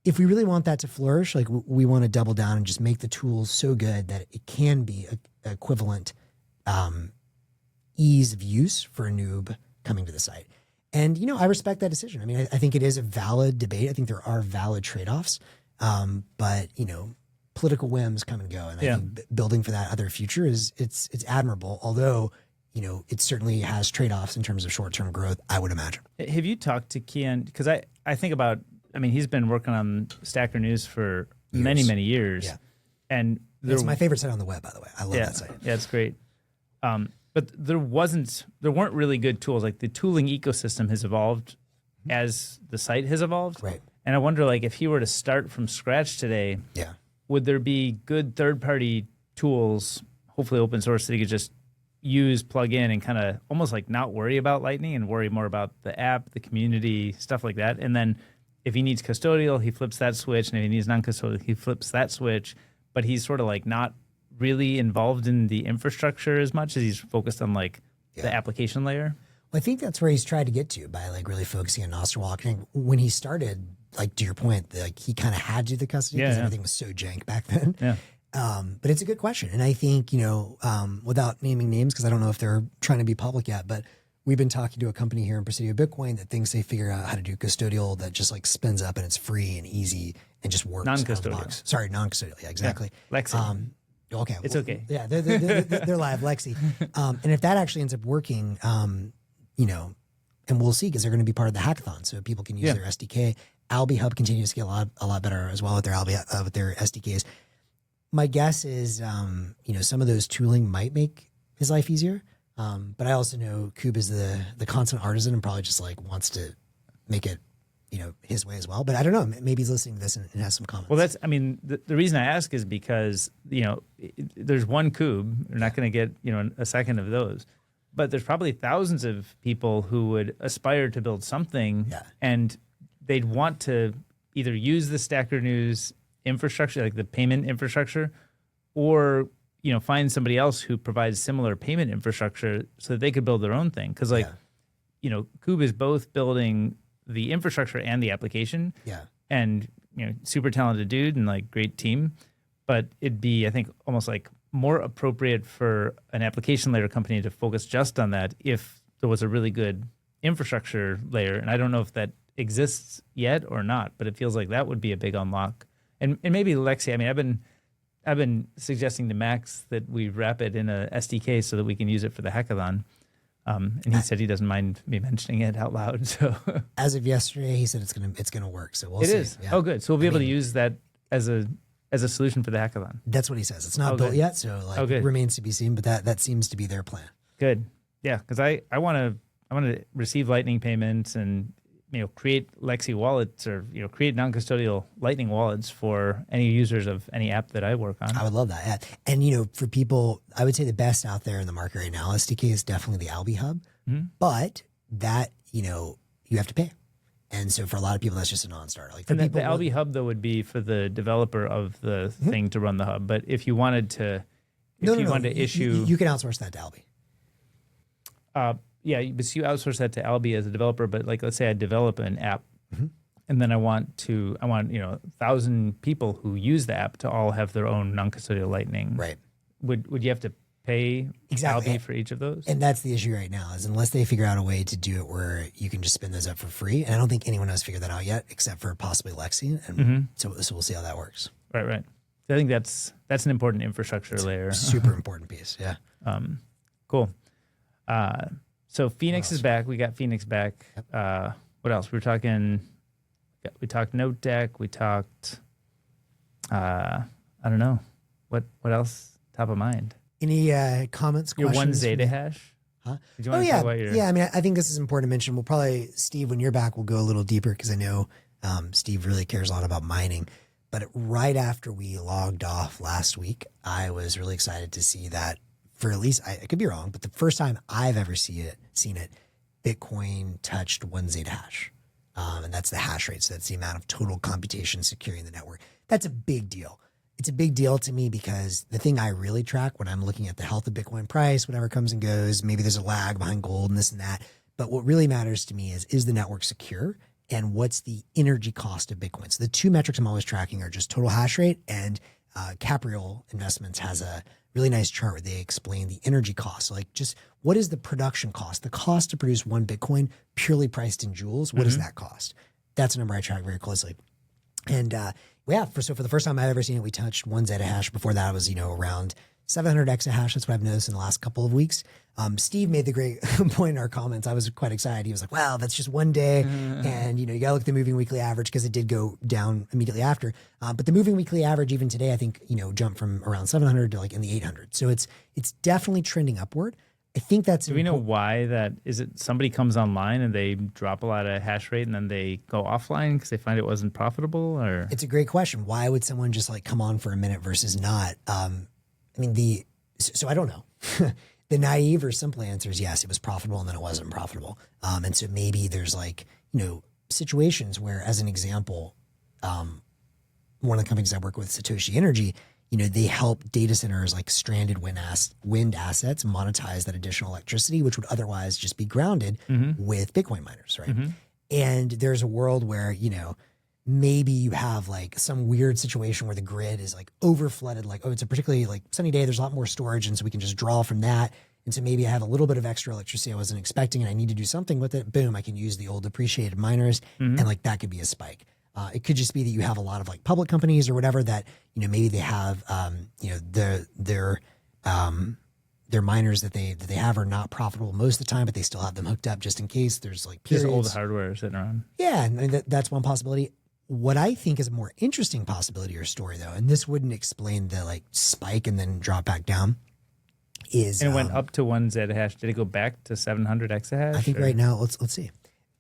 If we really want that to flourish, like we want to double down and just make the tools so good that it can be a equivalent ease of use for a noob coming to the site. And, I respect that decision. I mean, I think it is a valid debate. I think there are valid trade-offs. But, political whims come and go. And I think building for that other future it's admirable. Although, it certainly has trade-offs in terms of short-term growth, I would imagine. Have you talked to Kian? Because I think about, he's been working on Stacker News for many, many years. Yeah. And it's my favorite site on the web, by the way. I love that site. Yeah, it's great. But there weren't really good tools. Like the tooling ecosystem has evolved as the site has evolved. Right. And I wonder, like, if he were to start from scratch today, would there be good third-party tools, hopefully open source, that he could just use, plug in, and kind of almost like not worry about Lightning and worry more about the app, the community, stuff like that. And then if he needs custodial, he flips that switch. And if he needs non-custodial, he flips that switch. But he's sort of like not really involved in the infrastructure as much as he's focused on like the application layer. Well, I think that's where he's tried to get to by like really focusing on Nostr Wallet Connect. When he started, like to your point, like he kind of had to do the custody because everything was so jank back then. Yeah. But it's a good question. And I think, without naming names, because I don't know if they're trying to be public yet, but we've been talking to a company here in Presidio Bitcoin that thinks they figure out how to do custodial that just like spins up and it's free and easy and just works. Non-custodial. Sorry, non-custodial. Yeah, exactly. Yeah. Lexi. Okay. It's okay. Yeah, they're live, Lexi. And if that actually ends up working, and we'll see because they're going to be part of the hackathon, so people can use their SDK. Albi Hub continues to get a lot better as well with their with their SDKs. My guess is, some of those tooling might make his life easier. But I also know Kube is the constant artisan and probably just like wants to make it, his way as well. But I don't know. Maybe he's listening to this and has some comments. Well, the reason I ask is because, there's one Kube. We're not going to get, a second of those. But there's probably thousands of people who would aspire to build something and they'd want to either use the Stacker News infrastructure, like the payment infrastructure, or, find somebody else who provides similar payment infrastructure so that they could build their own thing. Because Kube is both building the infrastructure and the application. Yeah. And, super talented dude and like great team. But it'd be, I think, almost like more appropriate for an application layer company to focus just on that if there was a really good infrastructure layer. And I don't know if that exists yet or not, but it feels like that would be a big unlock. and maybe Lexi. I mean, I've been suggesting to Max that we wrap it in a SDK so that we can use it for the hackathon. And he said he doesn't mind me mentioning it out loud. So as of yesterday, he said it's gonna work. So we'll see. It is. Yeah. Oh, good. So we'll be able to use that as a solution for the hackathon. That's what he says. It's not built yet, so like it remains to be seen. But that seems to be their plan. Good. Yeah, because I want to receive Lightning payments and create Lexi wallets or create non-custodial Lightning wallets for any users of any app that I work on. I would love that. Yeah. And for people, I would say the best out there in the market right now, SDK is definitely the Alby Hub, but that you have to pay. And so for a lot of people, that's just a non-starter. Like for people, the Alby Hub though would be for the developer of the thing to run the hub. But if you wanted to, wanted to issue, you can outsource that to Alby. Yeah, but you outsource that to Alby as a developer. But like, let's say I develop an app, and then I want 1,000 people who use the app to all have their own non-custodial Lightning. Right. Would you have to pay Alby for each of those? And that's the issue right now, is unless they figure out a way to do it where you can just spin those up for free. And I don't think anyone has figured that out yet, except for possibly Lexi. And so we'll see how that works. Right. I think that's an important infrastructure layer. Super important piece. Yeah. Cool. So Phoenix is back. We got Phoenix back. Yep. What else? We talked Note Deck. We talked, I don't know. What else top of mind? Any comments, your questions? one Zeta hash? Huh? Did you want to talk about your... Yeah, I mean, I think this is important to mention. We'll probably, Steve, when you're back, we'll go a little deeper because I know Steve really cares a lot about mining. But right after we logged off last week, I was really excited to see that for at least, I could be wrong, but the first time I've ever seen it, Bitcoin touched one Zeta hash. And that's the hash rate. So that's the amount of total computation securing the network. That's a big deal. It's a big deal to me because the thing I really track when I'm looking at the health of Bitcoin price, whatever comes and goes, maybe there's a lag behind gold and this and that. But what really matters to me is the network secure and what's the energy cost of Bitcoin? So the two metrics I'm always tracking are just total hash rate, and Capriol Investments has a really nice chart where they explain the energy cost. So like just what is the production cost? The cost to produce one Bitcoin purely priced in joules. What does that cost? That's a number I track very closely. And so for the first time I've ever seen it, we touched one Zeta hash. Before that, it was around 700 exahash. That's what I've noticed in the last couple of weeks. Steve made the great point in our comments. I was quite excited. He was like, "Wow, that's just one day," and you gotta look at the moving weekly average because it did go down immediately after. But the moving weekly average even today, I think jumped from around 700 to like in the 800. So it's definitely trending upward. I think that's. Do we know why that is? It somebody comes online and they drop a lot of hash rate and then they go offline because they find it wasn't profitable, or? It's a great question. Why would someone just like come on for a minute versus not? So I don't know. The naive or simple answer is yes, it was profitable and then it wasn't profitable. And so maybe there's situations where, as an example, one of the companies I work with, Satoshi Energy, they help data centers like stranded wind assets monetize that additional electricity, which would otherwise just be grounded with Bitcoin miners, right? And there's a world where, maybe you have like some weird situation where the grid is like over flooded, like, oh, it's a particularly like sunny day, there's a lot more storage, and so we can just draw from that. And so maybe I have a little bit of extra electricity I wasn't expecting and I need to do something with it. Boom, I can use the old depreciated miners, and like that could be a spike. It could just be that you have a lot of like public companies or whatever that, maybe they have, their miners that they have are not profitable most of the time, but they still have them hooked up just in case there's like periods. Just old hardware sitting around. Yeah, and that's one possibility. What I think is a more interesting possibility or story, though, and this wouldn't explain the like spike and then drop back down, is and it went up to one Zeta hash. Did it go back to 700 exahash? I think right now, let's see.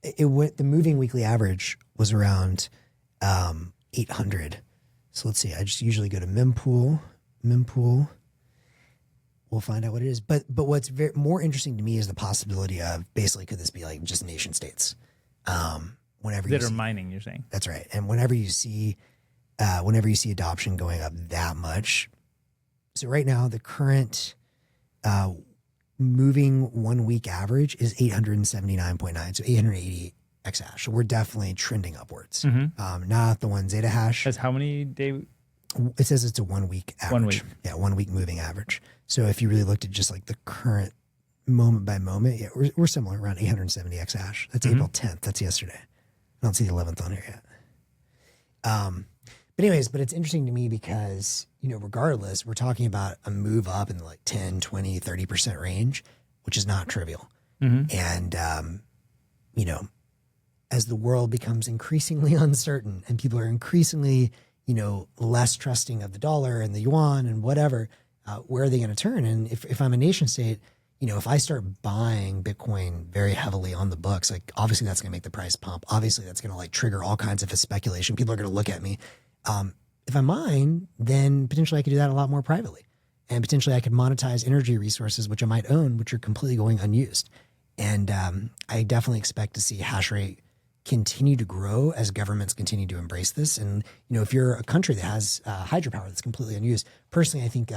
It went. The moving weekly average was around 800. So let's see. I just usually go to mempool. We'll find out what it is. But what's more interesting to me is the possibility of basically could this be like just nation states? Whenever that are mining, you're saying. That's right. And whenever you see adoption going up that much, so right now the current moving 1 week average is 879.9, so 880 exahash. So we're definitely trending upwards. Not the one Zeta hash. That's how many day? It says it's a 1 week average. 1 week. Yeah, 1 week moving average. So if you really looked at just like the current moment by moment, yeah, we're similar, around 870 exahash. That's April 10th. That's yesterday. I don't see the 11th on here yet. But anyways, but it's interesting to me because, regardless, we're talking about a move up in the like 10, 20, 30% range, which is not trivial. And, as the world becomes increasingly uncertain and people are increasingly, less trusting of the dollar and the yuan and whatever, where are they going to turn? And if I'm a nation state, if I start buying Bitcoin very heavily on the books, like obviously that's going to make the price pump. Obviously that's going to like trigger all kinds of speculation. People are going to look at me. If I mine, then potentially I could do that a lot more privately. And potentially I could monetize energy resources, which I might own, which are completely going unused. And I definitely expect to see hash rate continue to grow as governments continue to embrace this. And, if you're a country that has hydropower that's completely unused, personally, I think,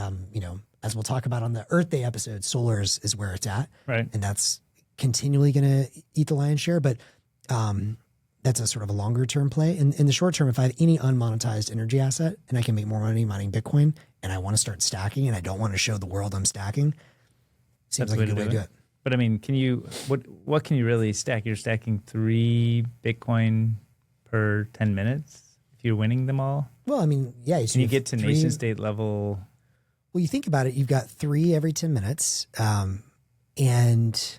as we'll talk about on the Earth Day episode, solar is where it's at. Right. And that's continually going to eat the lion's share. But that's a sort of a longer term play. In the short term, if I have any unmonetized energy asset and I can make more money mining Bitcoin and I want to start stacking and I don't want to show the world I'm stacking, seems like a good way to do it. But I mean, what can you really stack? You're stacking 3 Bitcoin per 10 minutes if you're winning them all? Well, I mean, yeah. Can you get to nation state level? Well, you think about it, you've got 3 every 10 minutes. And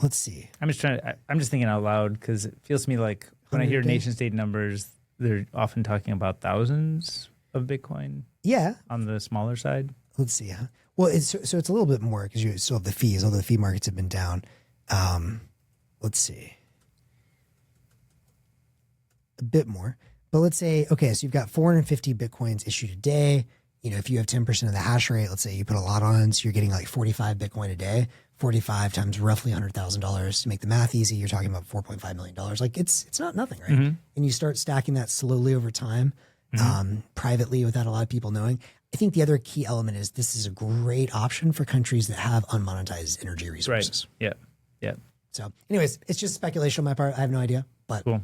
let's see. I'm just thinking out loud because it feels to me like when I hear nation state numbers, they're often talking about thousands of Bitcoin. Yeah. On the smaller side. Let's see. Huh? Well, it's a little bit more because you still have the fees, although the fee markets have been down. Let's see. A bit more. But let's say, okay, so you've got 450 Bitcoins issued a day. If you have 10% of the hash rate, let's say you put a lot on, so you're getting like 45 Bitcoin a day. 45 times roughly $100,000 to make the math easy. You're talking about $4.5 million. Like it's not nothing, right? And you start stacking that slowly over time, privately without a lot of people knowing. I think the other key element is this is a great option for countries that have unmonetized energy resources. Right. Yeah. So anyways, it's just speculation on my part. I have no idea, but cool.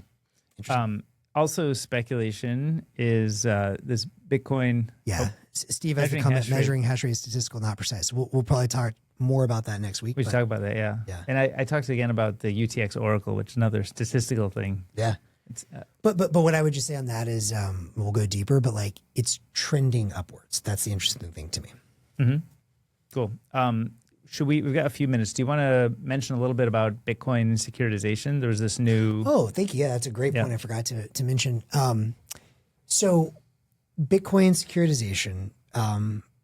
Also speculation is this Bitcoin. Yeah. Steve has a comment, measuring hash rate is statistical, not precise. We'll probably talk more about that next week. We should talk about that, yeah. And I talked again about the UTX Oracle, which is another statistical thing. Yeah. But what I would just say on that is we'll go deeper, but like it's trending upwards. That's the interesting thing to me. Cool. We've got a few minutes. Do you want to mention a little bit about Bitcoin securitization? There was this new... Oh, thank you. Yeah, that's a great point I forgot to mention. So Bitcoin securitization,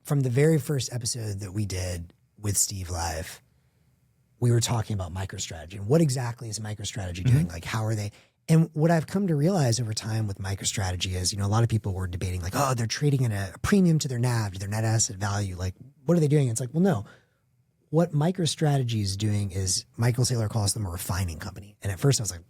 from the very first episode that we did with Steve Live, we were talking about MicroStrategy and what exactly is MicroStrategy doing? Like, how are they? And what I've come to realize over time with MicroStrategy is, a lot of people were debating like, oh, they're trading at a premium to their NAV, to their net asset value. Like, what are they doing? It's like, well, no. What MicroStrategy is doing is Michael Saylor calls them a refining company. And at first I was like,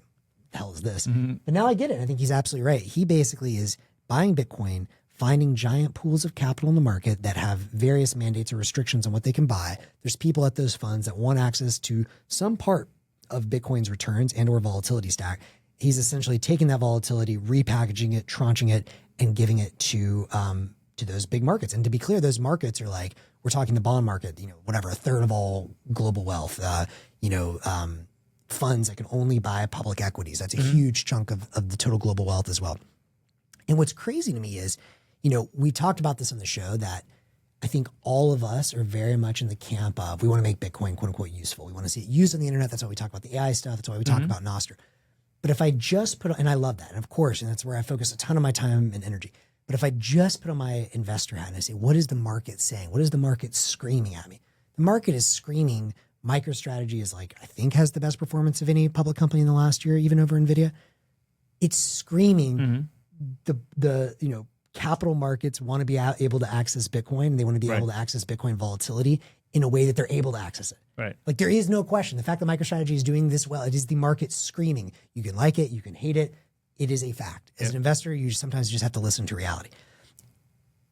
the hell is this? But now I get it. I think he's absolutely right. He basically is buying Bitcoin, finding giant pools of capital in the market that have various mandates or restrictions on what they can buy. There's people at those funds that want access to some part of Bitcoin's returns and or volatility stack. He's essentially taking that volatility, repackaging it, tranching it, and giving it to those big markets. And to be clear, those markets are like, we're talking the bond market, whatever, a third of all global wealth, funds that can only buy public equities. That's a huge chunk of the total global wealth as well. And what's crazy to me is, we talked about this on the show that I think all of us are very much in the camp of, we want to make Bitcoin quote unquote useful. We want to see it used on the internet. That's why we talk about the AI stuff. That's why we talk about Nostr. But if I just and I love that. And of course, and that's where I focus a ton of my time and energy. But if I just put on my investor hat and I say, what is the market saying? What is the market screaming at me? The market is screaming, MicroStrategy is like, I think has the best performance of any public company in the last year, even over NVIDIA. It's screaming the capital markets want to be able to access Bitcoin. And they want to be able to access Bitcoin volatility in a way that they're able to access it. Right. Like there is no question. The fact that MicroStrategy is doing this well, it is the market screaming. You can like it, you can hate it. It is a fact. As an investor, you sometimes just have to listen to reality.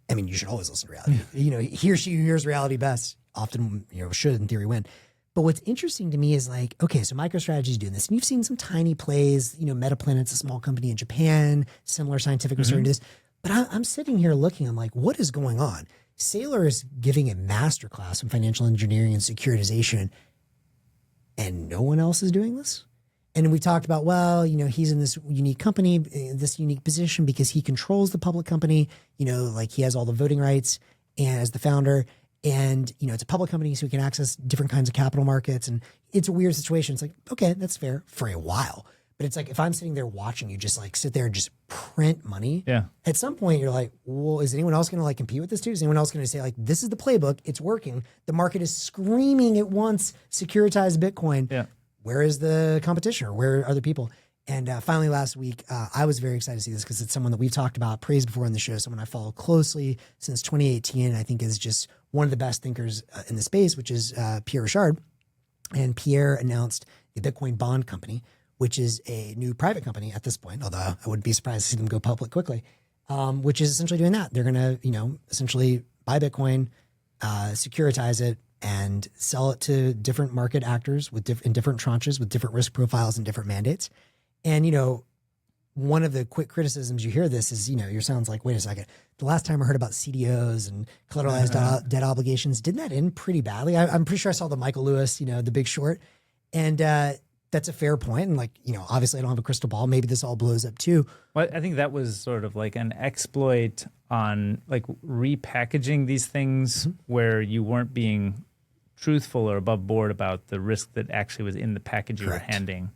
I mean, you should always listen to reality. He or she who hears reality best often, should in theory win. But what's interesting to me is like, okay, so MicroStrategy is doing this. And you've seen some tiny plays, Metaplanet's a small company in Japan, similar scientific was starting to do this. But I'm sitting here looking, I'm like, what is going on? Saylor is giving a masterclass in financial engineering and securitization, and no one else is doing this? And we talked about, well, he's in this unique company, this unique position because he controls the public company, like he has all the voting rights and as the founder. And, it's a public company, so he can access different kinds of capital markets. And it's a weird situation. It's like, okay, that's fair for a while. But it's like, if I'm sitting there watching you just like sit there and just print money, at some point you're like, well, is anyone else going to like compete with this dude? Is anyone else going to say like, this is the playbook, it's working. The market is screaming it wants securitized Bitcoin. Yeah. Where is the competition or where are the people? And finally last week, I was very excited to see this because it's someone that we've talked about, praised before in the show, someone I follow closely since 2018. And I think is just one of the best thinkers in the space, which is Pierre Richard. And Pierre announced the Bitcoin Bond Company, which is a new private company at this point, although I wouldn't be surprised to see them go public quickly, which is essentially doing that. They're going to, essentially buy Bitcoin, securitize it, and sell it to different market actors in different tranches with different risk profiles and different mandates. And, one of the quick criticisms you hear this is, your sounds like, wait a second, the last time I heard about CDOs and collateralized debt obligations, didn't that end pretty badly? I'm pretty sure I saw the Michael Lewis, The Big Short. And that's a fair point. And like, obviously I don't have a crystal ball. Maybe this all blows up too. Well, I think that was sort of like an exploit on like repackaging these things where you weren't being truthful or above board about the risk that actually was in the package you were handing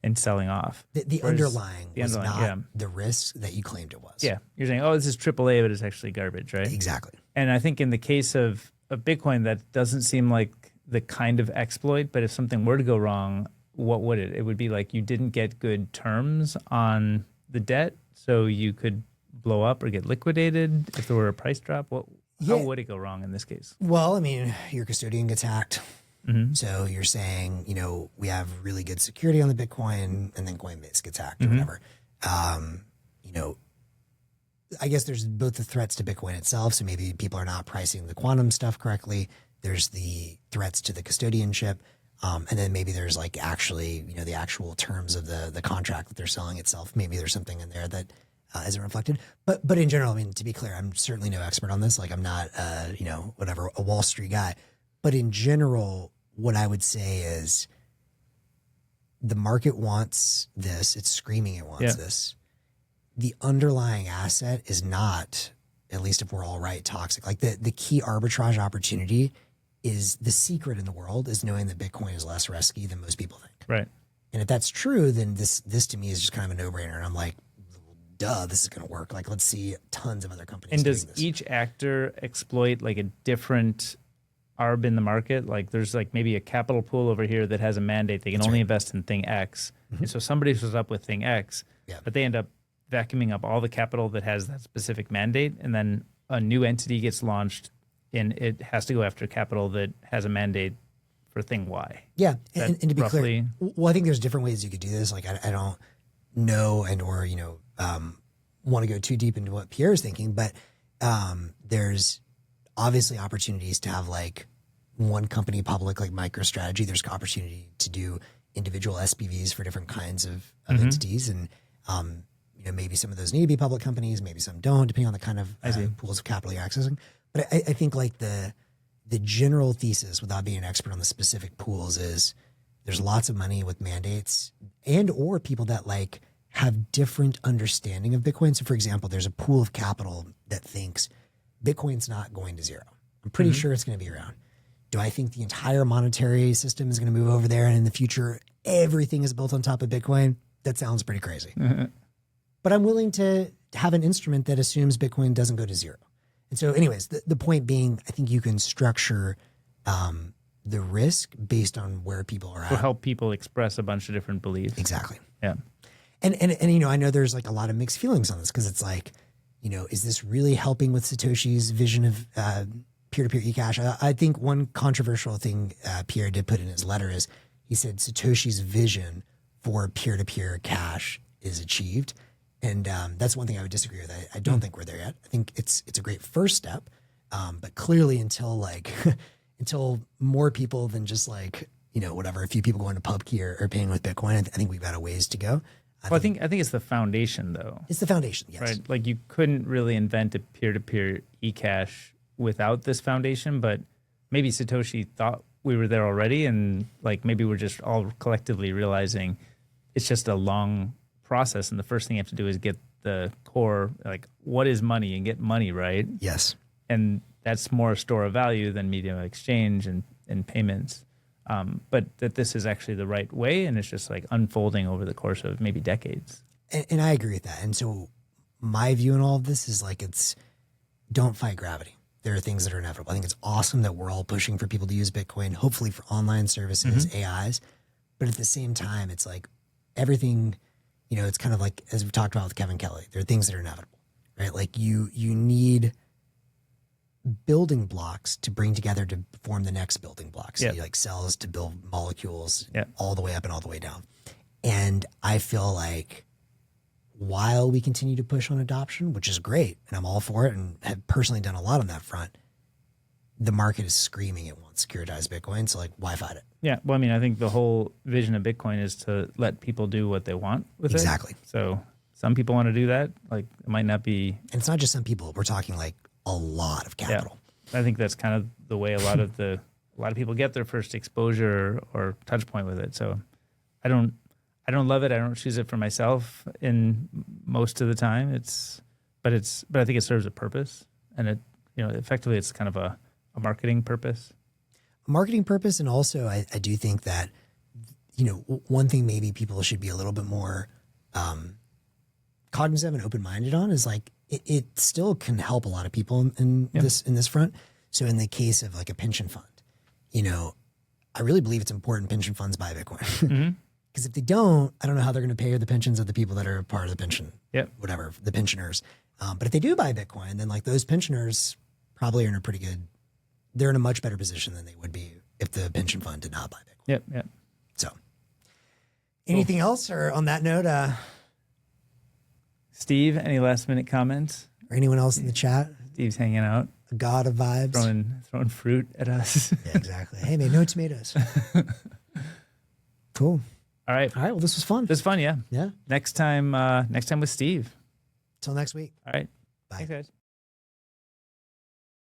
and selling off. The underlying was not the risk that you claimed it was. Yeah. You're saying, oh, this is AAA, but it's actually garbage, right? Exactly. And I think in the case of Bitcoin, that doesn't seem like the kind of exploit, but if something were to go wrong, what would it? It would be like you didn't get good terms on the debt, so you could blow up or get liquidated if there were a price drop. How would it go wrong in this case? Well, I mean, your custodian gets hacked. So you're saying, we have really good security on the Bitcoin and then Coinbase gets hacked or whatever. I guess there's both the threats to Bitcoin itself. So maybe people are not pricing the quantum stuff correctly. There's the threats to the custodianship. And then maybe there's like actually, the actual terms of the contract that they're selling itself. Maybe there's something in there that isn't reflected. But in general, I mean, to be clear, I'm certainly no expert on this. Like I'm not, a Wall Street guy. But in general, what I would say is the market wants this. It's screaming it wants this. The underlying asset is not, at least if we're all right, toxic. Like the key arbitrage opportunity is the secret in the world is knowing that Bitcoin is less risky than most people think. Right. And if that's true, then this to me is just kind of a no-brainer. And I'm like, duh, this is going to work. Like, let's see tons of other companies And doing does this. each actor exploit like a different arb in the market? Like there's like maybe a capital pool over here that has a mandate. They can only invest in thing X. And so somebody shows up with thing X, but they end up vacuuming up all the capital that has that specific mandate. And then a new entity gets launched and it has to go after capital that has a mandate for thing Y. Yeah. And to be clear, well, I think there's different ways you could do this. Like I don't know or want to go too deep into what Pierre is thinking, but there's obviously opportunities to have like one company public, like MicroStrategy. There's opportunity to do individual SPVs for different kinds of entities. And, maybe some of those need to be public companies, maybe some don't, depending on the kind of pools of capital you're accessing. But I think like the general thesis, without being an expert on the specific pools, is there's lots of money with mandates and or people that like have different understanding of Bitcoin. So for example, there's a pool of capital that thinks Bitcoin's not going to zero. I'm pretty sure it's going to be around. Do I think the entire monetary system is going to move over there and in the future everything is built on top of Bitcoin? That sounds pretty crazy. But I'm willing to have an instrument that assumes Bitcoin doesn't go to zero. And so anyways, the point being, I think you can structure the risk based on where people are at. To help people express a bunch of different beliefs. Exactly. Yeah. And I know there's like a lot of mixed feelings on this because it's like, is this really helping with Satoshi's vision of peer-to-peer eCash? I think one controversial thing Pierre did put in his letter is he said Satoshi's vision for peer-to-peer cash is achieved. And that's one thing I would disagree with. I don't think we're there yet. I think it's a great first step. But clearly until more people than just like, whatever, a few people going to PubKey or paying with Bitcoin, I think we've got a ways to go. I think it's the foundation though. It's the foundation, yes. Right. Like you couldn't really invent a peer-to-peer eCash without this foundation, but maybe Satoshi thought we were there already, and like maybe we're just all collectively realizing it's just a long process. And the first thing you have to do is get the core, like what is money, and get money right. Yes. And that's more a store of value than medium of exchange and payments. But that this is actually the right way, and it's just like unfolding over the course of maybe decades. And I agree with that. And so my view in all of this is like, don't fight gravity. There are things that are inevitable. I think it's awesome that we're all pushing for people to use Bitcoin, hopefully for online services, AIs. But at the same time, it's like everything, it's kind of like, as we've talked about with Kevin Kelly, there are things that are inevitable, right? Like you need building blocks to bring together to form the next building blocks. So like cells to build molecules all the way up and all the way down. And I feel like while we continue to push on adoption, which is great, and I'm all for it and have personally done a lot on that front, the market is screaming it wants securitized Bitcoin. So like, why fight it? Yeah. Well, I mean, I think the whole vision of Bitcoin is to let people do what they want with it. Exactly. So some people want to do that. Like it might not be. And it's not just some people. We're talking like a lot of capital. Yeah. I think that's kind of the way a lot of people get their first exposure or touch point with it. So I don't love it. I don't choose it for myself in most of the time. But I think it serves a purpose, and it, effectively it's kind of a marketing purpose. A marketing purpose. And also I do think that, one thing maybe people should be a little bit more cognizant and open-minded on is like, it still can help a lot of people in this front. So in the case of like a pension fund, I really believe it's important pension funds buy Bitcoin. Because if they don't, I don't know how they're going to pay the pensions of the people that are part of the pension, whatever, the pensioners. But if they do buy Bitcoin, then like those pensioners probably are in a pretty good, they're in a much better position than they would be if the pension fund did not buy Bitcoin. Yep. So anything else, or on that note, Steve, any last minute comments? Or anyone else in the chat? Steve's hanging out. A god of vibes. Throwing fruit at us. Yeah, exactly. Hey, man, no tomatoes. Cool. All right. Well, this was fun. This was fun, yeah. Yeah. Next time with Steve. Till next week. All right. Bye. Thanks, guys.